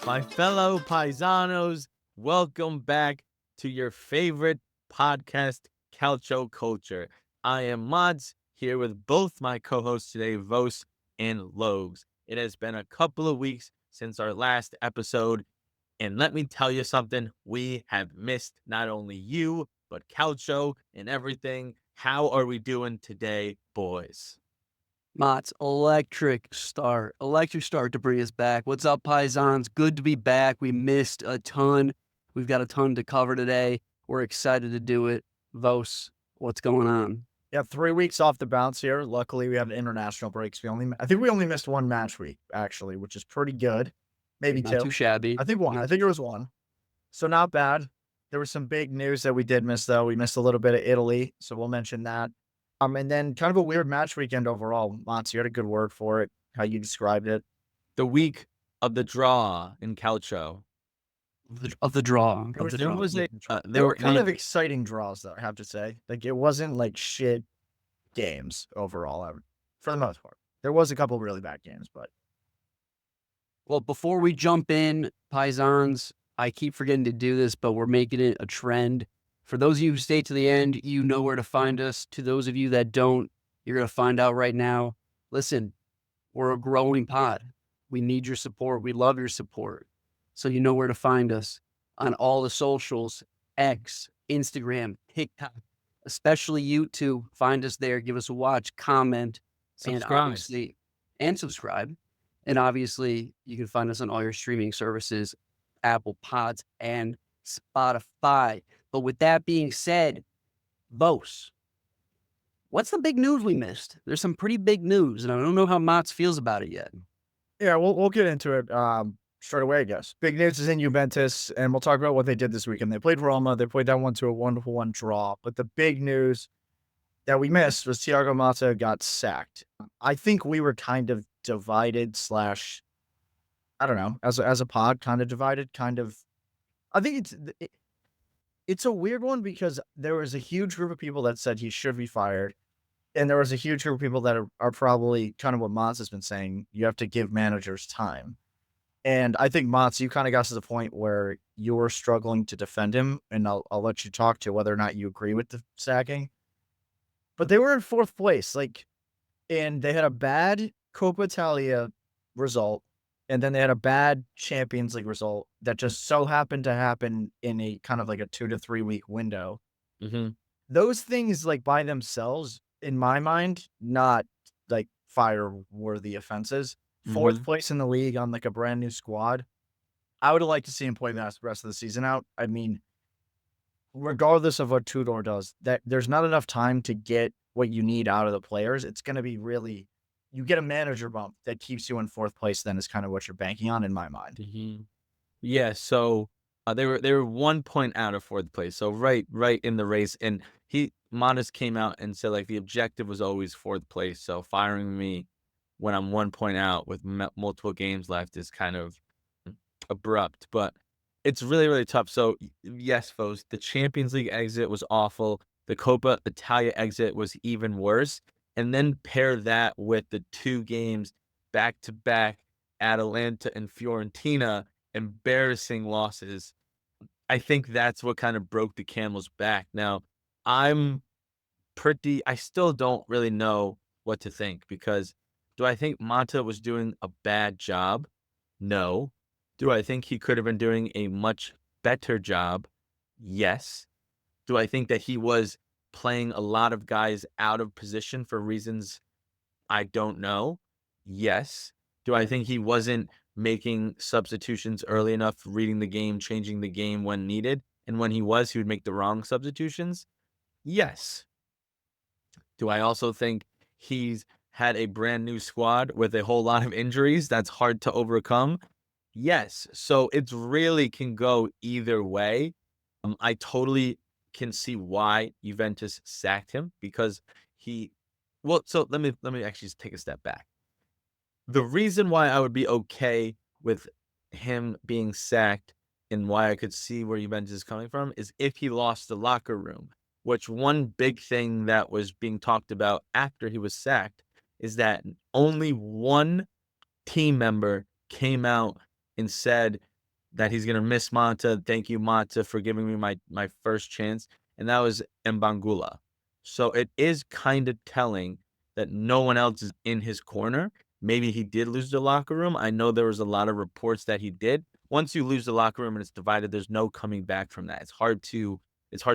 My fellow paisanos, welcome back to your favorite podcast, Calcio Culture. I am Motts, here with both my co-hosts today, Vos and Logs. It has been a couple of weeks since our last episode, and let me tell you something, we have missed not only you, but Calcio and everything. How are we doing today, boys? Motts, electric start. Electric start to bring us back. What's up, Paisans? Good to be back. We missed a ton. We've got a ton to cover today. We're excited to do it. Vos, what's going on? Yeah, 3 weeks off the bounce here. Luckily, we have international breaks. I think we only missed one match week, actually, which is pretty good. Maybe Not two. too shabby. I think one. I think it was one. So not bad. There was some big news that we did miss, though. We missed a little bit of Italy, so we'll mention that. And then kind of a weird match weekend overall. Mons, you had a good word for it, how you described it. The week of the draw in Calcio. Of the draw. There were kind of exciting draws, though, I have to say. Like, it wasn't like shit games overall, for the most part. There was a couple really bad games, but. Well, before we jump in, Paisans, I keep forgetting to do this, but we're making it a trend. For those of you who stay to the end, you know where to find us. To those of you that don't, you're going to find out right now. Listen, we're a growing pod. We need your support. We love your support. So you know where to find us on all the socials, X, Instagram, TikTok, especially YouTube. Find us there. Give us a watch, comment, subscribe. And subscribe. And obviously, you can find us on all your streaming services, Apple Pods and Spotify. But with that being said, Vos, what's the big news we missed? There's some pretty big news, and I don't know how Motts feels about it yet. Yeah, we'll get into it straight away, I guess. Big news is in Juventus, and we'll talk about what they did this weekend. They played Roma. They played that one to a 1-1 draw. But the big news that we missed was Thiago Motta got sacked. I think we were kind of divided / I don't know, as a pod, kind of divided, kind of. I think it's a weird one because there was a huge group of people that said he should be fired. And there was a huge group of people that are probably kind of what Motts has been saying. You have to give managers time. And I think, Motts, you kind of got to the point where you were struggling to defend him. And I'll let you talk to whether or not you agree with the sacking. But they were in 4th place. And they had a bad Coppa Italia result. And then they had a bad Champions League result that just so happened to happen in a kind of like a 2 to 3 week window. Mm-hmm. Those things, like by themselves, in my mind, not like fire-worthy offenses. 4th place in the league on like a brand new squad. I would have liked to see him play the rest of the season out. I mean, regardless of what Tudor does, that there's not enough time to get what you need out of the players. It's going to be really. You get a manager bump that keeps you in 4th place, then is kind of what you're banking on, in my mind. Mm-hmm. Yeah, so they were 1 point out of 4th place, so right in the race. And Motta came out and said like the objective was always 4th place. So firing me when I'm 1 point out with multiple games left is kind of abrupt, but it's really, really tough. So yes, folks, the Champions League exit was awful. The Coppa Italia exit was even worse. And then pair that with the 2 games back-to-back, Atalanta and Fiorentina, embarrassing losses. I think that's what kind of broke the camel's back. Now, I still don't really know what to think because do I think Motta was doing a bad job? No. Do I think he could have been doing a much better job? Yes. Do I think that he was playing a lot of guys out of position for reasons I don't know? Yes. Do I think he wasn't making substitutions early enough, reading the game, changing the game when needed? And when he would make the wrong substitutions? Yes. Do I also think he's had a brand new squad with a whole lot of injuries that's hard to overcome? Yes. So it really can go either way. I totally can see why Juventus sacked him because so let me actually just take a step back. The reason why I would be okay with him being sacked and why I could see where Juventus is coming from is if he lost the locker room, which one big thing that was being talked about after he was sacked is that only one team member came out and said that he's gonna miss Mata. Thank you, Mata, for giving me my first chance, and that was Mbangula. So it is kind of telling that no one else is in his corner. Maybe he did lose the locker room. I know there was a lot of reports that he did. Once you lose the locker room and it's divided, there's no coming back from that. It's hard to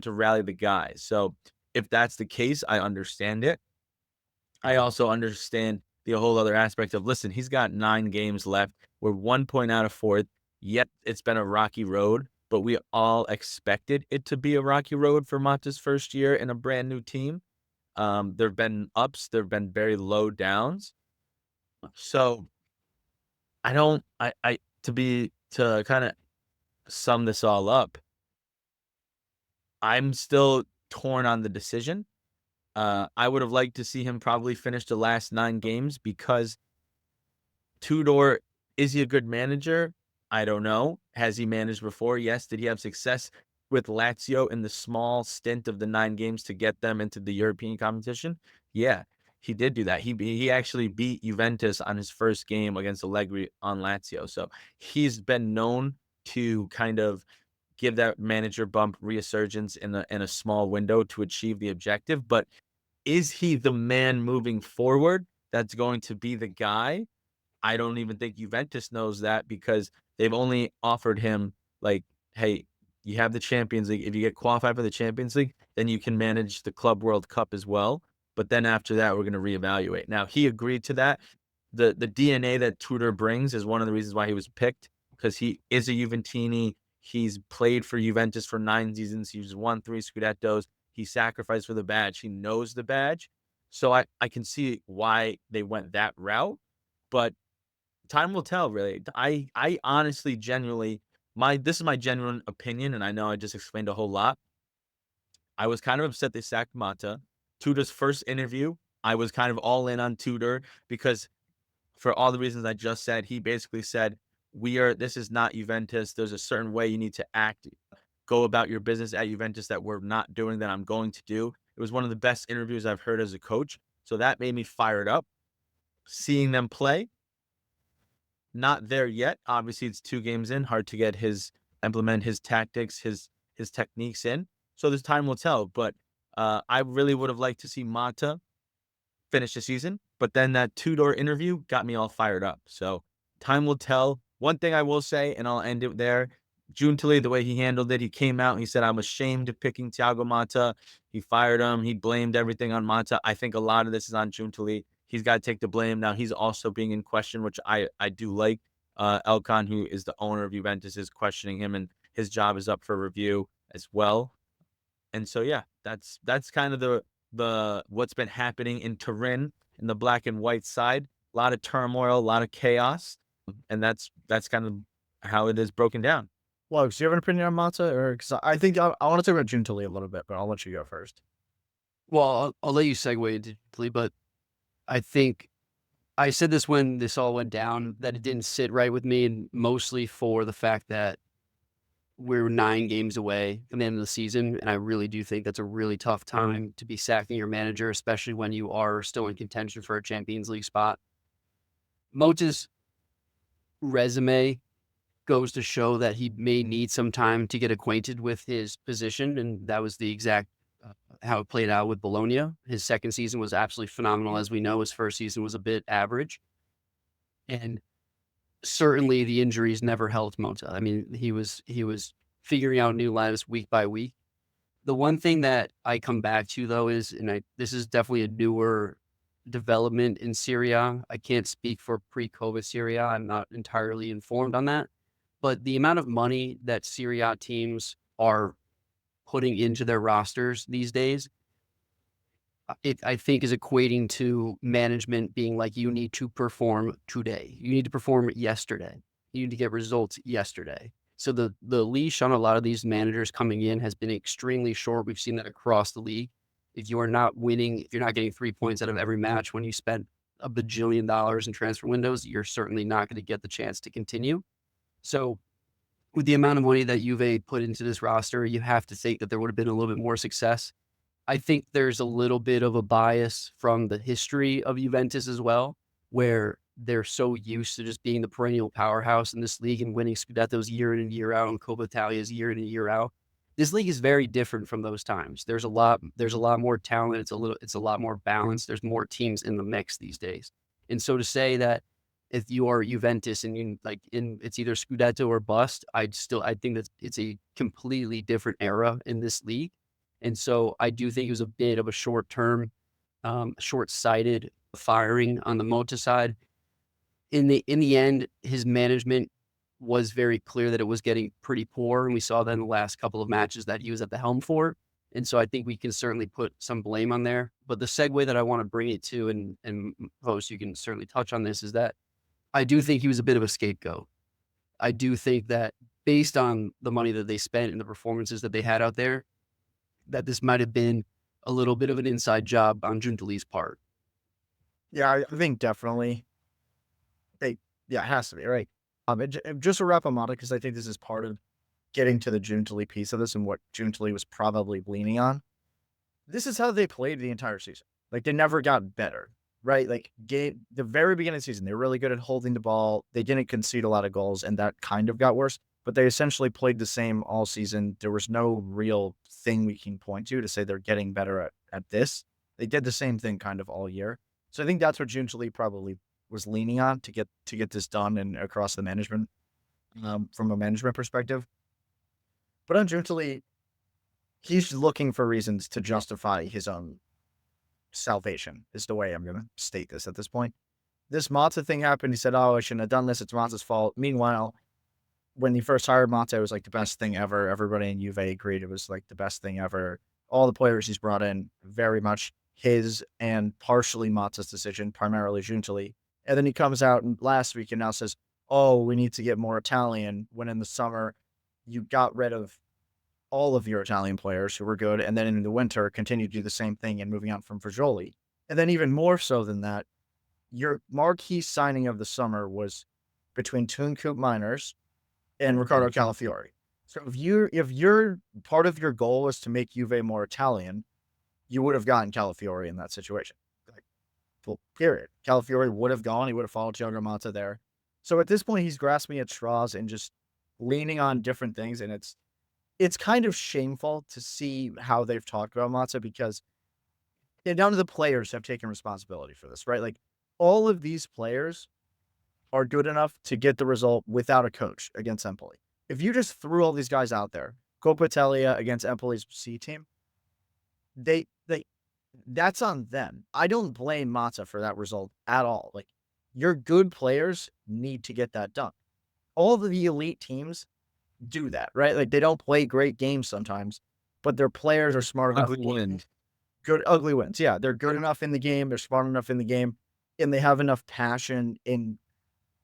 rally the guys. So if that's the case, I understand it. I also understand the whole other aspect of, listen, he's got 9 games left. We're 1 point out of 4th. Yet it's been a rocky road, but we all expected it to be a rocky road for Mata's first year in a brand new team. There've been ups, there've been very low downs. So I don't I to kind of sum this all up, I'm still torn on the decision. I would have liked to see him probably finish the last 9 games because Tudor, is he a good manager? I don't know. Has he managed before? Yes. Did he have success with Lazio in the small stint of the 9 games to get them into the European competition? Yeah, he did do that. He actually beat Juventus on his first game against Allegri on Lazio. So he's been known to kind of give that manager bump resurgence in a small window to achieve the objective. But is he the man moving forward that's going to be the guy? I don't even think Juventus knows that because they've only offered him like, "Hey, you have the Champions League. If you get qualified for the Champions League, then you can manage the Club World Cup as well. But then after that, we're gonna reevaluate." Now, he agreed to that. The DNA that Tudor brings is one of the reasons why he was picked because he is a Juventini. He's played for Juventus for 9 seasons. He's won 3 Scudettos. He sacrificed for the badge. He knows the badge. So I can see why they went that route, but time will tell, really. I honestly, genuinely, my this is my genuine opinion, and I know I just explained a whole lot. I was kind of upset they sacked Mata. Tudor's first interview, I was kind of all in on Tudor because for all the reasons I just said, he basically said, this is not Juventus. There's a certain way you need to act, go about your business at Juventus that we're not doing that I'm going to do." It was one of the best interviews I've heard as a coach. So that made me fired up. Seeing them play, not there yet. Obviously, it's 2 games in, hard to get implement his tactics, his techniques in. So this time will tell. But I really would have liked to see Mata finish the season, but then that Tudor interview got me all fired up. So time will tell. One thing I will say, and I'll end it there. Giuntoli, the way he handled it, he came out and he said, "I'm ashamed of picking Thiago Mata." He fired him. He blamed everything on Mata. I think a lot of this is on Giuntoli. He's got to take the blame. Now he's also being in question, which I do like. Elkan, who is the owner of Juventus, is questioning him, and his job is up for review as well. And so, yeah, that's kind of the what's been happening in Turin in the black and white side. A lot of turmoil, a lot of chaos, and that's kind of how it is broken down. Lugs, do you have an opinion on Mata? Or because I think I want to talk about Giuntoli a little bit, but I'll let you go first. Well, I'll let you segue into Italy, but I think I said this when this all went down that it didn't sit right with me, and mostly for the fact that we're 9 games away from the end of the season, and I really do think that's a really tough time to be sacking your manager, especially when you are still in contention for a Champions League spot. Motts' resume goes to show that he may need some time to get acquainted with his position, and that was the exact how it played out with Bologna. His second season was absolutely phenomenal. As we know, his first season was a bit average, and certainly the injuries never helped Monza. I mean, he was figuring out new lives week by week. The one thing that I come back to though is, this is definitely a newer development in Serie A. I can't speak for pre-COVID Serie A. I'm not entirely informed on that, but the amount of money that Serie A teams are putting into their rosters these days, I think is equating to management being like, you need to perform today. You need to perform yesterday. You need to get results yesterday. So the leash on a lot of these managers coming in has been extremely short. We've seen that across the league. If you are not winning, if you're not getting 3 points out of every match when you spent a bajillion dollars in transfer windows, you're certainly not going to get the chance to continue. So with the amount of money that Juve put into this roster, you have to think that there would have been a little bit more success. I think there's a little bit of a bias from the history of Juventus as well, where they're so used to just being the perennial powerhouse in this league and winning Scudettos year in and year out and Coppa Italia's year in and year out. This league is very different from those times. There's a lot more talent. It's a lot more balanced. There's more teams in the mix these days. And so to say that if you are Juventus and it's either Scudetto or bust, I think that it's a completely different era in this league. And so I do think it was a bit of a short-sighted firing on the Motts side. In the end, his management was very clear that it was getting pretty poor, and we saw that in the last couple of matches that he was at the helm for. And so I think we can certainly put some blame on there. But the segue that I want to bring it to, and host, you can certainly touch on this, is that I do think he was a bit of a scapegoat. I do think that based on the money that they spent and the performances that they had out there, that this might have been a little bit of an inside job on Giuntoli's part. Yeah, I think definitely. Yeah, it has to be, right? Just to wrap them on it, because I think this is part of getting to the Giuntoli piece of this and what Giuntoli was probably leaning on. This is how they played the entire season. Like, they never got better, right? Like, the very beginning of the season, they were really good at holding the ball. They didn't concede a lot of goals, and that kind of got worse. But they essentially played the same all season. There was no real thing we can point to say they're getting better at this. They did the same thing kind of all year. So I think that's what Giuntoli probably was leaning on to get this done and across the management, from a management perspective. But on Giuntoli, he's looking for reasons to justify his own salvation, is the way I'm going to state this at this point. This Motts thing happened. He said, "Oh, I shouldn't have done this. It's Motts' fault." Meanwhile, when he first hired Motts, it was like the best thing ever. Everybody in Juve agreed it was like the best thing ever. All the players he's brought in, very much his and partially Motts' decision, primarily Giuntoli. And then he comes out last week and now says, "Oh, we need to get more Italian," when in the summer you got rid of all of your Italian players who were good, and then in the winter continued to do the same thing and moving on from Fagioli. And then even more so than that, your marquee signing of the summer was between Koop Miners and Riccardo Calafiori. So if your part of your goal was to make Juve more Italian, you would have gotten Calafiori in that situation. Like, well, period. Calafiori would have gone. He would have followed Thiago Motta there. So at this point, he's grasping at straws and just leaning on different things, and it's kind of shameful to see how they've talked about Motta, because none of the players have taken responsibility for this, right? Like, all of these players are good enough to get the result without a coach against Empoli. If you just threw all these guys out there, Coppa Italia against Empoli's C team, that's on them. I don't blame Motta for that result at all. Like, your good players need to get that done. All of the elite teams do that, right? Like, they don't play great games sometimes, but their players are smart enough. Good, ugly wins. Yeah, they're good enough in the game. They're smart enough in the game, and they have enough passion in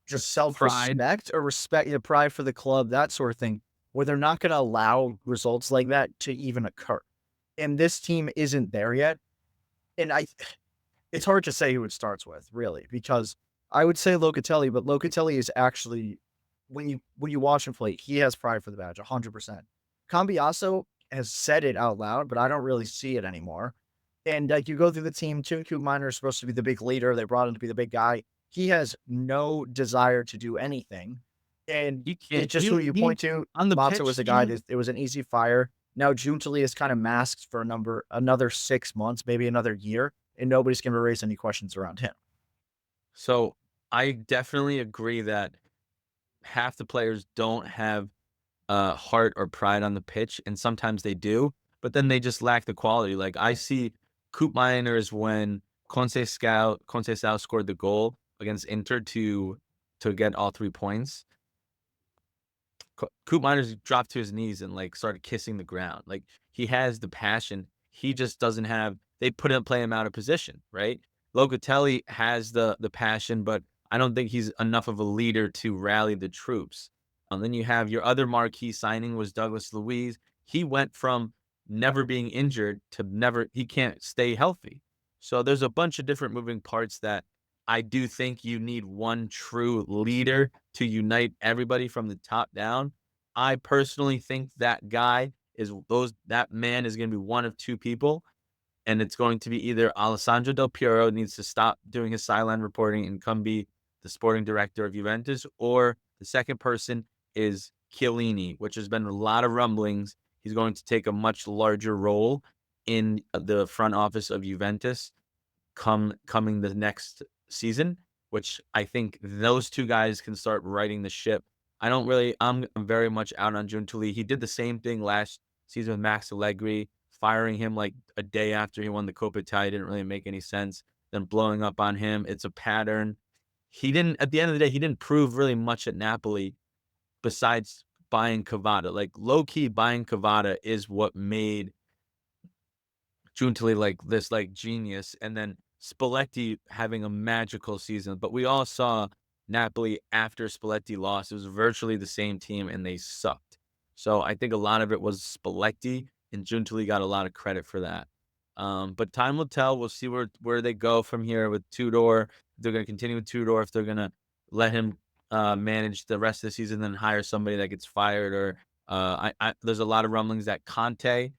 just self-respect or respect, pride for the club, that sort of thing, where they're not going to allow results like that to even occur. And this team isn't there yet. And it's hard to say who it starts with, really, because I would say Locatelli, but Locatelli is actually, when you watch him play, he has pride for the badge, 100%. Cambiaso has said it out loud, but I don't really see it anymore. And like, you go through the team, Koop Miner is supposed to be the big leader. They brought him to be the big guy. He has no desire to do anything. And it's just who you point to. On the Motta pitch, was a guy that it was an easy fire. Now Giuntoli is kind of masked for another 6 months, maybe another year, and nobody's going to raise any questions around him. So I definitely agree that half the players don't have heart or pride on the pitch, and sometimes they do, but then they just lack the quality. Like, I see Coop Miners when Conceição scored the goal against Inter to get all 3 points. Coop Miners dropped to his knees and like started kissing the ground. Like, he has the passion. He just doesn't have. They play him out of position, right? Locatelli has the passion, but I don't think he's enough of a leader to rally the troops. And then you have your other marquee signing was Douglas Luiz. He went from never being injured to he can't stay healthy. So there's a bunch of different moving parts that I do think you need one true leader to unite everybody from the top down. I personally think that that man is going to be one of two people. And it's going to be either Alessandro Del Piero needs to stop doing his sideline reporting and come be the sporting director of Juventus, or the second person is Chiellini, which has been a lot of rumblings. He's going to take a much larger role in the front office of Juventus coming the next season, which I think those two guys can start righting the ship. I'm very much out on Giuntoli. He did the same thing last season with Max Allegri, firing him like a day after he won the Coppa Italia. Didn't really make any sense. Then blowing up on him. It's a pattern. He didn't, at the end of the day, he didn't prove really much at Napoli besides buying Cavada. Like low key buying Cavada is what made Giuntoli like this like genius, and then Spalletti having a magical season. But we all saw Napoli after Spalletti lost. It was virtually the same team, and they sucked. So I think a lot of it was Spalletti, and Giuntoli got a lot of credit for that. But time will tell. We'll see where they go from here with Tudor. If they're going to continue with Tudor, if they're going to let him manage the rest of the season, then hire somebody that gets fired. Or there's a lot of rumblings that Conte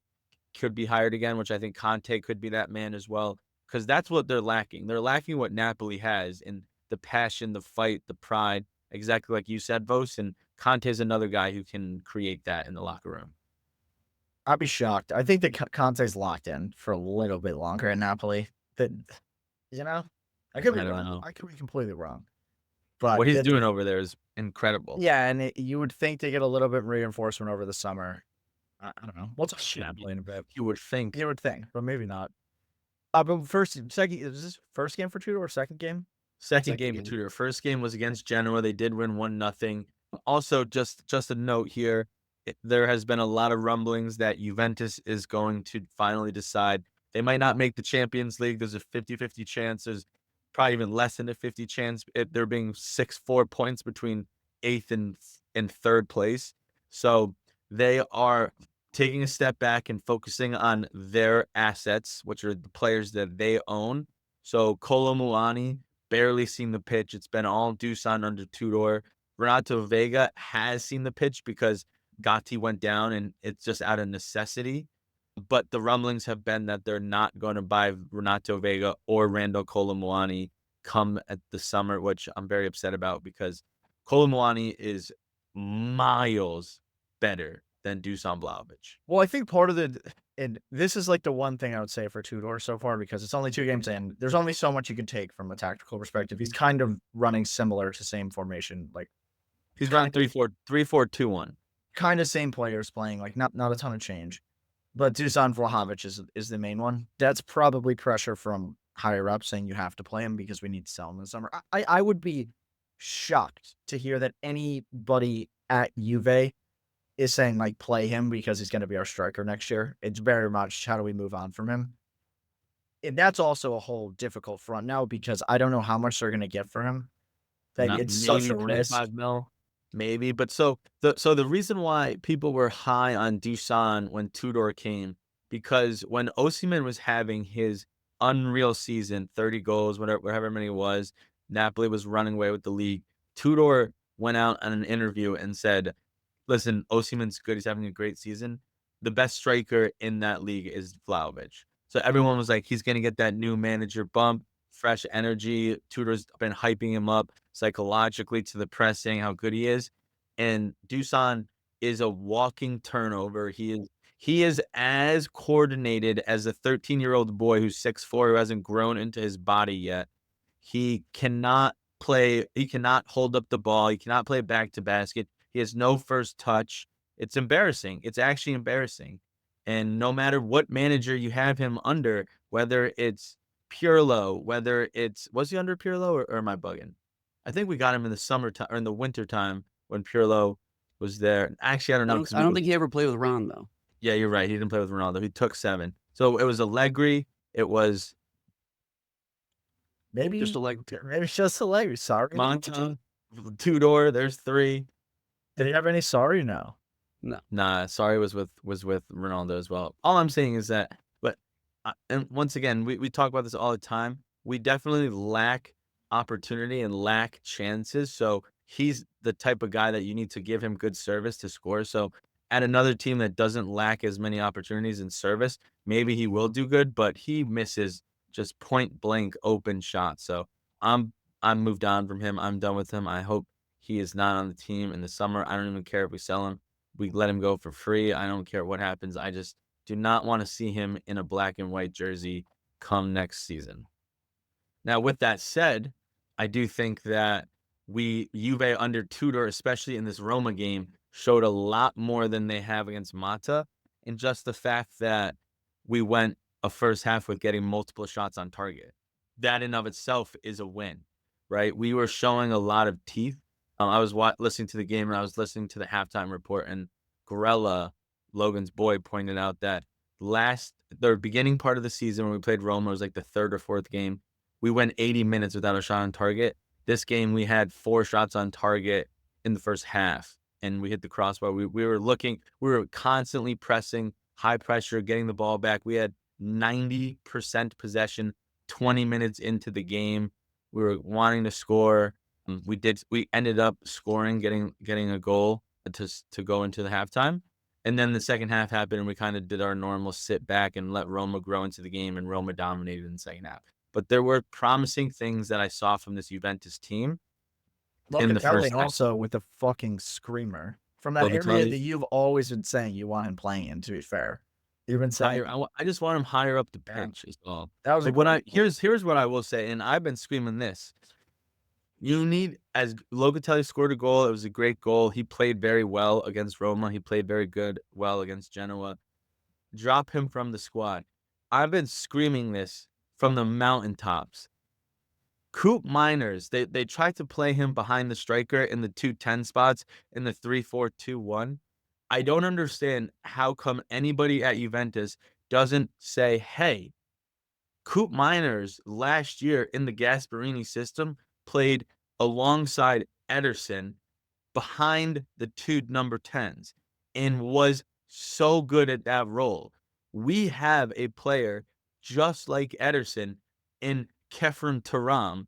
could be hired again, which I think Conte could be that man as well, because that's what they're lacking. They're lacking what Napoli has in the passion, the fight, the pride, exactly like you said, Vos. And Conte is another guy who can create that in the locker room. I'd be shocked. I think that Conte's locked in for a little bit longer in Napoli. That I could be I don't wrong. know. I could be completely wrong. But What he's doing over there is incredible. yeah, and you would think they get a little bit reinforcement over the summer. I don't know. We'll talk Napoli in a bit. You would think. You would think, but maybe not. But second, is this first game for Tudor or second game? Second game for Tudor. First game was against Genoa. They did win 1-0. Also, just a note here, there has been a lot of rumblings that Juventus is going to finally decide they might not make the Champions League. There's a 50-50 chance. There's probably even less than a 50 chance. There being 4 points between 8th and 3rd place. So they are taking a step back and focusing on their assets, which are the players that they own. So Kolo Muani barely seen the pitch. It's been all Dusan under Tudor. Renato Vega has seen the pitch because Gatti went down, and it's just out of necessity. But the rumblings have been that they're not going to buy Renato Vega or Randall Kolo Muani come at the summer, which I'm very upset about because Kolo Muani is miles better than Dusan Vlahovic. Well, I think part of and this is like the one thing I would say for Tudor so far, because it's only 2 games in. There's only so much you can take from a tactical perspective. He's kind of running similar to same formation, like he's running 3-4-2-1. Kind of same players playing, like not a ton of change. But Dusan Vlahovic is the main one. That's probably pressure from higher up saying you have to play him because we need to sell him in the summer. I would be shocked to hear that anybody at Juve is saying like play him because he's going to be our striker next year. It's very much how do we move on from him. And that's also a whole difficult front now because I don't know how much they're going to get for him. It's such a risk. 5 mil, maybe. But so the reason why people were high on Dusan when Tudor came, because when Osimhen was having his unreal season, 30 goals, whatever many it was, Napoli was running away with the league. Tudor went out on an interview and said, listen, Osimhen's good. He's having a great season. The best striker in that league is Vlahovic. So everyone was like, he's going to get that new manager bump, fresh energy. Tudor's been hyping him up psychologically to the press, saying how good he is. And Dusan is a walking turnover. He is as coordinated as a 13-year-old boy who's 6'4", who hasn't grown into his body yet. He cannot play. He cannot hold up the ball. He cannot play back to basket. He has no first touch. It's embarrassing. It's actually embarrassing. And no matter what manager you have him under, whether it's Pirlo, whether it's, was he under Pirlo or am I bugging? I think we got him in the summertime or in the wintertime when Pirlo was there. Actually, I don't know. I don't think he ever played with Ron, though. Yeah, you're right. He didn't play with Ronaldo. He took 7. So it was Allegri. It was maybe just Allegri. Sorry. Monta, Tudor. There's 3. Did he have any sorry? No. Nah, sorry was with Ronaldo as well. All I'm saying is that, but and once again, we talk about this all the time. We definitely lack opportunity and lack chances. So he's the type of guy that you need to give him good service to score. So at another team that doesn't lack as many opportunities in service, maybe he will do good, but he misses just point blank open shots. So I'm I'm moved on from him. I'm done with him. I hope he is not on the team in the summer. I don't even care if we sell him. We let him go for free. I don't care what happens. I just do not want to see him in a black and white jersey come next season. Now, with that said, I do think that Juve under Tudor, especially in this Roma game, showed a lot more than they have against Mata, in just the fact that we went a first half with getting multiple shots on target. That in of itself is a win, right? We were showing a lot of teeth. I was listening to the game and I was listening to the halftime report, and Gorella, Logan's boy, pointed out that the beginning part of the season when we played Roma was like the third or fourth game. We went 80 minutes without a shot on target. This game, we had 4 shots on target in the first half, and we hit the crossbar. We were constantly pressing, high pressure, getting the ball back. We had 90% possession 20 minutes into the game. We were wanting to score. We ended up scoring, getting a goal to go into the halftime. And then the second half happened, and we kind of did our normal sit back and let Roma grow into the game, and Roma dominated in the second half. But there were promising things that I saw from this Juventus team in the first Locatelli half. also with the fucking screamer from that area Locatelli, that you've always been saying you want him playing in, to be fair. You've been saying I just want him higher up the Yeah. pitch is all. that was a But what great here's what I will say, and I've been screaming this. You need, as Locatelli scored a goal, it was a great goal. He played very well against Roma. He played very well against Genoa. Drop him from the squad. I've been screaming this from the mountaintops. Coop Miners, they tried to play him behind the striker in the 2-10 spots in the 3-4-2-1. I don't understand how come anybody at Juventus doesn't say, hey, Coop Miners last year in the Gasparini system played alongside Ederson behind the 2 number 10s and was so good at that role. We have a player just like Ederson in Kefren Turam.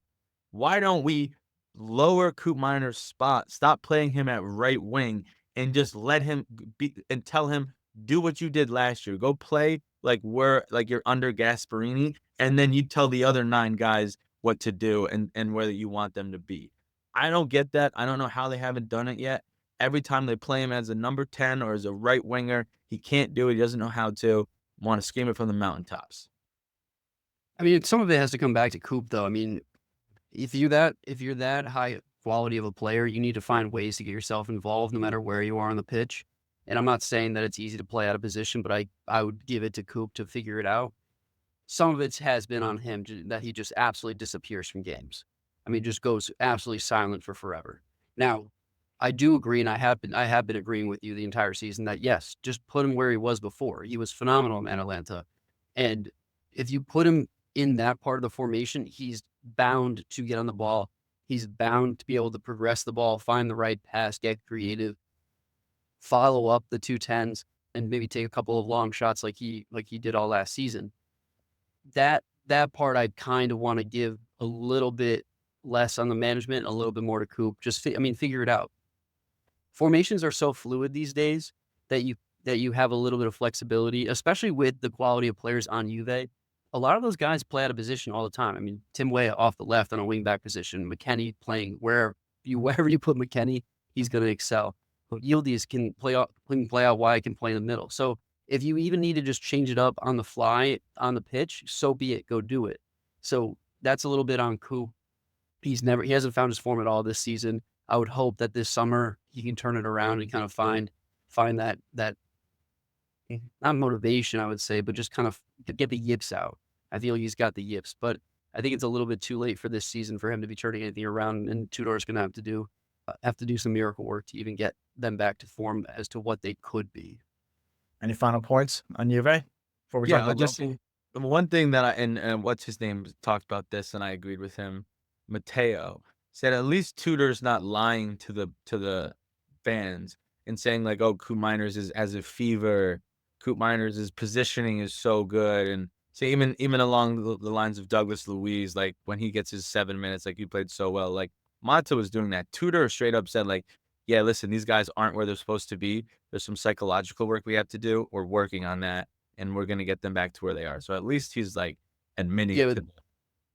Why don't we lower Coop Miner's spot, stop playing him at right wing, and just let him be and tell him, do what you did last year. Go play like you're under Gasparini, and then you tell the other 9 guys what to do and where you want them to be. I don't get that. I don't know how they haven't done it yet. Every time they play him as a number 10 or as a right winger, he can't do it. He doesn't know how to. Want to scream it from the mountaintops. I mean, some of it has to come back to Coop, though. I mean, if you're that high quality of a player, you need to find ways to get yourself involved no matter where you are on the pitch. And I'm not saying that it's easy to play out of position, but I would give it to Coop to figure it out. Some of it has been on him that he just absolutely disappears from games. I mean, just goes absolutely silent for forever. Now, I do agree, and I have been agreeing with you the entire season that yes, just put him where he was before. He was phenomenal in Atalanta, and if you put him in that part of the formation, he's bound to get on the ball. He's bound to be able to progress the ball, find the right pass, get creative, follow up the 2-10s, and maybe take a couple of long shots like he did all last season. That part I kind of want to give a little bit less on the management, a little bit more to Coop. Figure it out. Formations are so fluid these days that you have a little bit of flexibility, especially with the quality of players on Juve. A lot of those guys play out of position all the time. I mean, Tim Weah off the left on a wingback position, McKennie playing wherever you put McKennie, he's going to excel. But Yildiz can play out wide, can play in the middle. So if you even need to just change it up on the fly on the pitch, so be it. Go do it. So that's a little bit on Coop. He hasn't found his form at all this season. I would hope that this summer he can turn it around and kind of find that not motivation, I would say, but just kind of get the yips out. I feel he's got the yips, but I think it's a little bit too late for this season for him to be turning anything around, and Tudor's going to have to do some miracle work to even get them back to form as to what they could be. Any final points on Juve before we talk Yeah, about just Roma? one thing that and what's his name talked about this, and I agreed with him. Matteo said at least Tudor's not lying to the fans and saying like, "Oh, Coop Miners is as a fever. Coop Miners' positioning is so good." And so even along the lines of Douglas Luiz, like when he gets his 7 minutes, like he played so well. Like Mata was doing that. Tudor straight up said like, "Yeah, listen, these guys aren't where they're supposed to be. There's some psychological work we have to do. We're working on that, and we're gonna get them back to where they are." So at least he's like admitting Yeah, to that.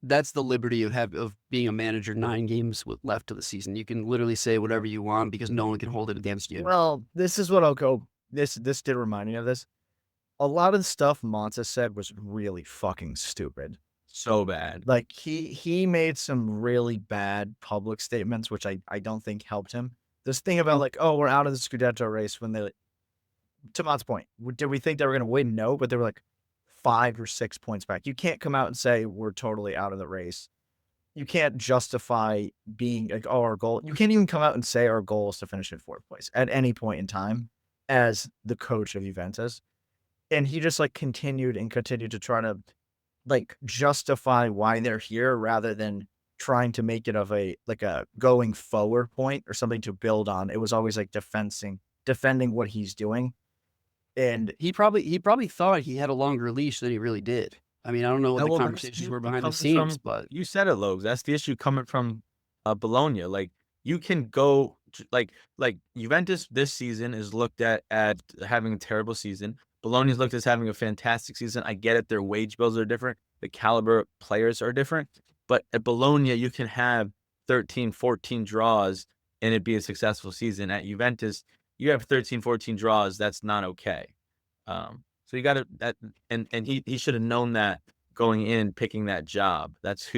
that's the liberty of being a manager 9 games left to the season. You can literally say whatever you want because no one can hold it against you. Well, this is what I'll go. This did remind me of this. A lot of the stuff Monza said was really fucking stupid. So bad. Like he made some really bad public statements, which I don't think helped him. This thing about like, oh, we're out of the Scudetto race when they, to Mott's point, did we think they were going to win? No, but they were like 5 or 6 points back. You can't come out and say we're totally out of the race. You can't justify being like, oh, our goal. You can't even come out and say our goal is to finish in 4th place at any point in time as the coach of Juventus. And he just like continued to try to like justify why they're here rather than trying to make it of a going forward point or something to build on. It was always like defending what he's doing. And He probably thought he had a longer leash than he really did. I mean, I don't know what the conversations were behind the scenes, but you said it, Logs. That's the issue coming from Bologna. Like you can go like Juventus this season is looked at having a terrible season. Bologna is looked at as having a fantastic season. I get it. Their wage bills are different. The caliber of players are different. But at Bologna, you can have 13, 14 draws and it be a successful season. At Juventus, you have 13, 14 draws. That's not okay. So you got to that, and he should have known that going in and picking that job. That's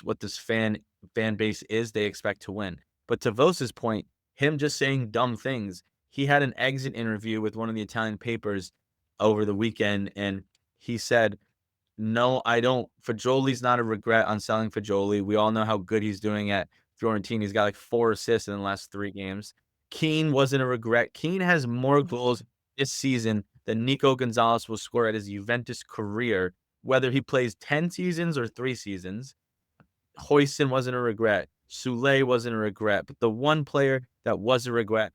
what this fan base is. They expect to win. But to Vos's point, him just saying dumb things. He had an exit interview with one of the Italian papers over the weekend, and he said, "No, I don't. Fagioli's not a regret on selling Fagioli. We all know how good he's doing at Fiorentina. He's got like 4 assists in the last 3 games. Keane wasn't a regret. Keane has more goals this season than Nico Gonzalez will score at his Juventus career, whether he plays 10 seasons or 3 seasons. Huijsen wasn't a regret. Soulé wasn't a regret. But the one player that was a regret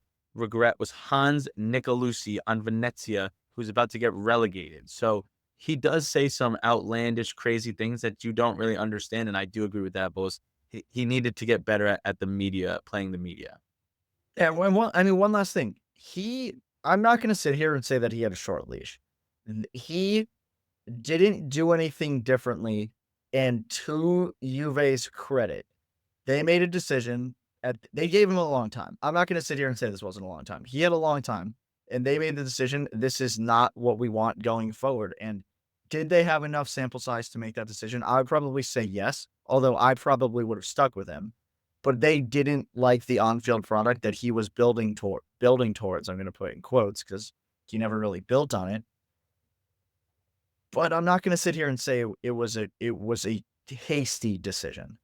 was Hans Nicolucci on Venezia, who's about to get relegated. So he does say some outlandish, crazy things that you don't really understand, and I do agree with that, Bose. He needed to get better at the media, playing the media. yeah, one last thing. I'm not going to sit here and say that he had a short leash. He didn't do anything differently, and to Juve's credit, they made a decision. They gave him a long time. I'm not going to sit here and say this wasn't a long time. He had a long time, and they made the decision. This is not what we want going forward. And did they have enough sample size to make that decision? I would probably say yes, although I probably would have stuck with him. But they didn't like the on-field product that he was building towards. I'm going to put in quotes because he never really built on it. But I'm not going to sit here and say it was a hasty decision.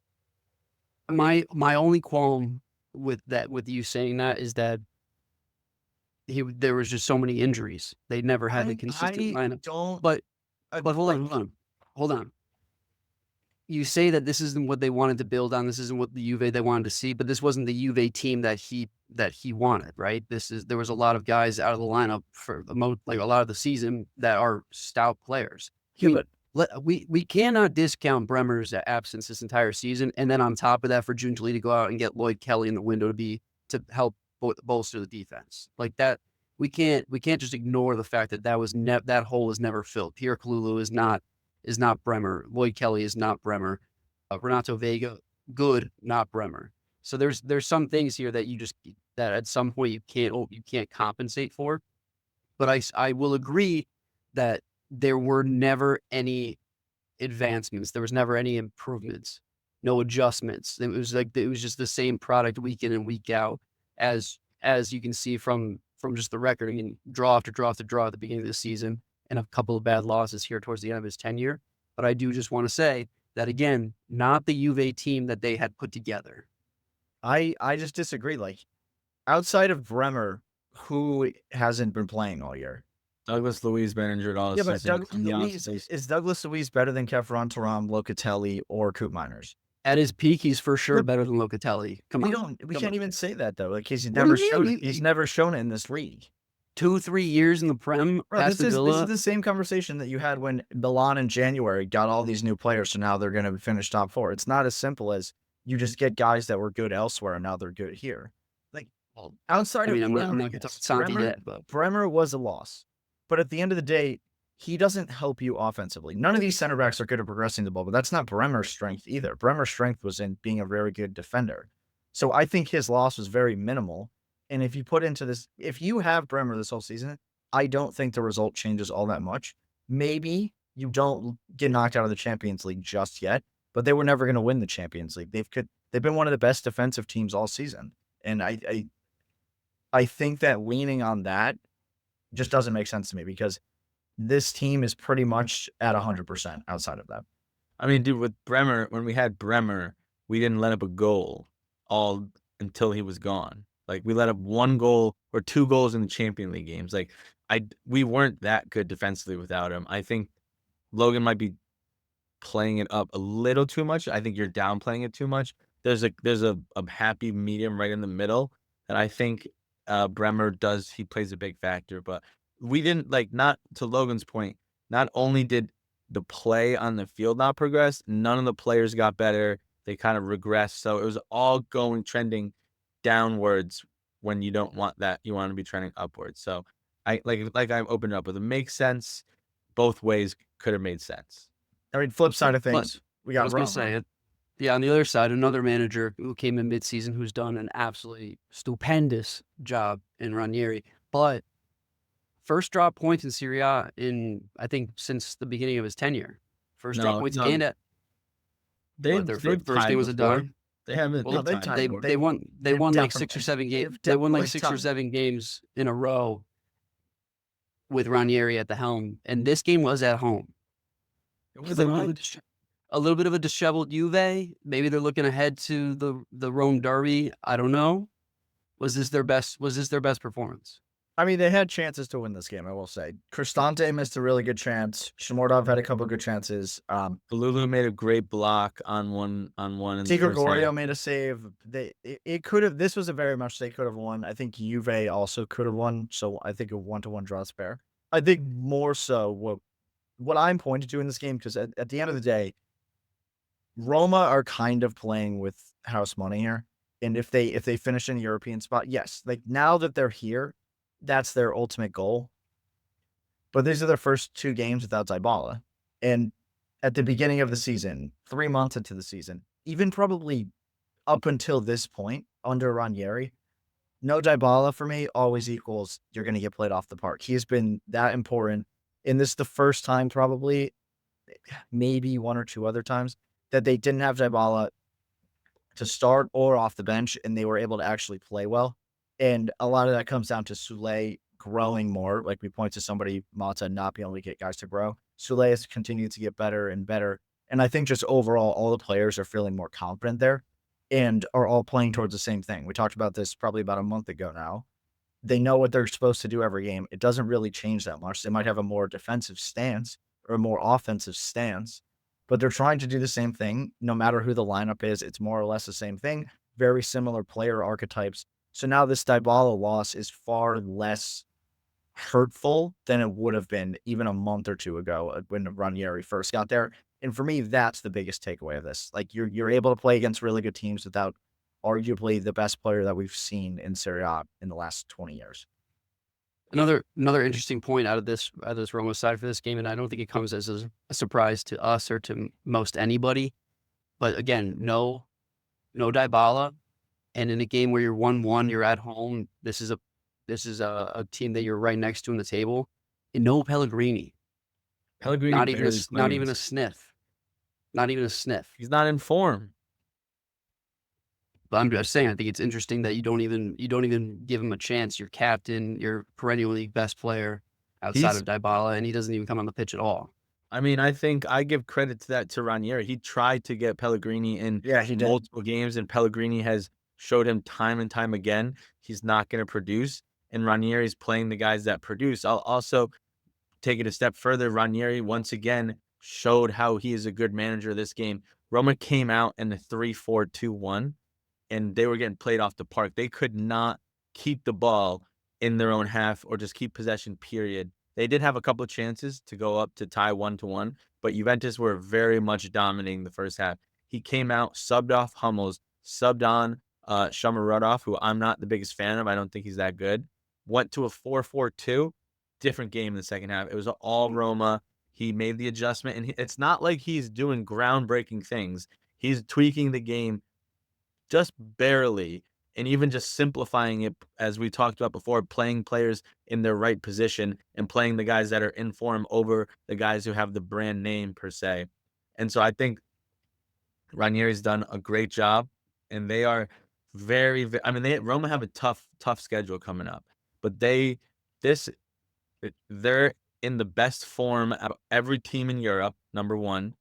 my only qualm with you saying that is that there was just so many injuries. They never had a consistent lineup. But hold on. You say that this isn't what they wanted to build on. This isn't what the Juve they wanted to see. But this wasn't the Juve team that he wanted, right? There was a lot of guys out of the lineup for a lot of the season that are stout players. Yeah, We cannot discount Bremer's absence this entire season, and then on top of that, for Giuntoli to go out and get Lloyd Kelly in the window to help bolster the defense like that. We can't just ignore the fact that that hole was never filled. Pierre Kalulu is not Bremer. Lloyd Kelly is not Bremer. Renato Vega, good, not Bremer. So there's some things here that that at some point you can't compensate for. But I will agree that there were never any advancements. There was never any improvements, no adjustments. It was just the same product week in and week out, as you can see from just the record. I mean, draw after draw after draw at the beginning of the season, and a couple of bad losses here towards the end of his tenure. But I do just want to say that, again, not the Juve team that they had put together. I just disagree. Like, outside of Bremer, who hasn't been playing all year? Douglas Luiz been injured all season. Is Douglas Luiz better than Kefron Turam, Locatelli, or Coop Miners? At his peak, he's for sure better than Locatelli. We can't even say that though. Like he's never shown it. He's never shown it in this league. 2-3 years in the Prem. This is the same conversation that you had when Milan in January got all these new players, so now they're going to finish top 4. It's not as simple as you just get guys that were good elsewhere and now they're good here. Like outside of I'm not going to talk Santi yet, but Bremer was a loss. But at the end of the day, he doesn't help you offensively. None of these center backs are good at progressing the ball, but that's not Bremer's strength either. Bremer's strength was in being a very good defender. So I think his loss was very minimal. And if you have Bremer this whole season, I don't think the result changes all that much. Maybe you don't get knocked out of the Champions League just yet, but they were never going to win the Champions League. They've been one of the best defensive teams all season. And I think that leaning on that just doesn't make sense to me because this team is pretty much at 100% outside of that. I mean, dude, with Bremer, when we had Bremer, we didn't let up a goal all until he was gone. Like, we let up 1 goal or 2 goals in the Champions League games. Like, we weren't that good defensively without him. I think Logan might be playing it up a little too much. I think you're downplaying it too much. There's a happy medium right in the middle, and I think Bremer he plays a big factor. But we didn't, like, not to Logan's point, not only did the play on the field not progress, none of the players got better. They kind of regressed. So it was all trending downwards when you don't want that. You want to be trending upwards. So I I opened up with, it makes sense. Both ways could have made sense. I mean, flip side of But things, we I got was going Roma. to say it. Yeah, on the other side, another manager who came in midseason who's done an absolutely stupendous job in Ranieri. But first drop points in Serie A I think, since the beginning of his tenure. First drop points and at their first game was a done. They haven't. Well, they've tied tied. before. They won like 6 or 7 games. They won like definitely 6 or 7 games in a row with Ranieri at the helm, and this game was at home. It was A little bit of a disheveled Juve. Maybe they're looking ahead to the Rome derby. I don't know. Was this their best performance? I mean, they had chances to win this game, I will say. Cristante missed a really good chance. Shmordov had a couple good chances. Lulu made a great block on one. T. Gregorio made a save. It could have. This was a very much they could have won. I think Juve also could have won. So I think a 1-1 draw is fair. I think more so what I'm pointing to in this game, because at the end of the day, Roma are kind of playing with house money here. And if they finish in a European spot, yes, like now that they're here, that's their ultimate goal. But these are their first 2 games without Dybala. And at the beginning of the season, 3 months into the season, even probably up until this point under Ranieri, no Dybala for me always equals you're going to get played off the park. He's been that important. And this is the first time, probably maybe 1 or 2 other times, that they didn't have Dybala to start or off the bench, and they were able to actually play well. And a lot of that comes down to Sule growing more. Like we point to somebody, Motts, not being able to get guys to grow. Sule has continued to get better and better. And I think just overall, all the players are feeling more confident there and are all playing towards the same thing. We talked about this probably about a month ago now. They know what they're supposed to do every game. It doesn't really change that much. They might have a more defensive stance or a more offensive stance, but they're trying to do the same thing. No matter who the lineup is, it's more or less the same thing. Very similar player archetypes. So now this Dybala loss is far less hurtful than it would have been even a month or 2 ago when Ranieri first got there. And for me, that's the biggest takeaway of this. Like you're able to play against really good teams without arguably the best player that we've seen in Serie A in the last 20 years. Another interesting point out of this Roma side for this game, and I don't think it comes as a surprise to us or to most anybody. But again, no Dybala, and in a game where you're 1-1, you're at home. This is a team that you're right next to in the table, and no Pellegrini. Not even a sniff. Not even a sniff. He's not in form. But I'm just saying, I think it's interesting that you don't even give him a chance. Your captain, your perennially best player outside of Dybala, and he doesn't even come on the pitch at all. I mean, I think I give credit to Ranieri. He tried to get Pellegrini in multiple games, and Pellegrini has showed him time and time again he's not going to produce. And Ranieri's playing the guys that produce. I'll also take it a step further. Ranieri once again showed how he is a good manager this game. Roma came out in the 3-4-2-1, and they were getting played off the park. They could not keep the ball in their own half or just keep possession, period. They did have a couple of chances to go up to tie 1-1, but Juventus were very much dominating the first half. He came out, subbed off Hummels, subbed on Shomurodov, who I'm not the biggest fan of. I don't think he's that good. Went to a 4-4-2 different game in the second half. It was all Roma. He made the adjustment, and it's not like he's doing groundbreaking things. He's tweaking the game just barely, and even just simplifying it, as we talked about before, playing players in their right position and playing the guys that are in form over the guys who have the brand name per se. And so I think Ranieri's done a great job, and they are I mean, Roma have a tough schedule coming up, but this they're in the best form out of every team in Europe, number one.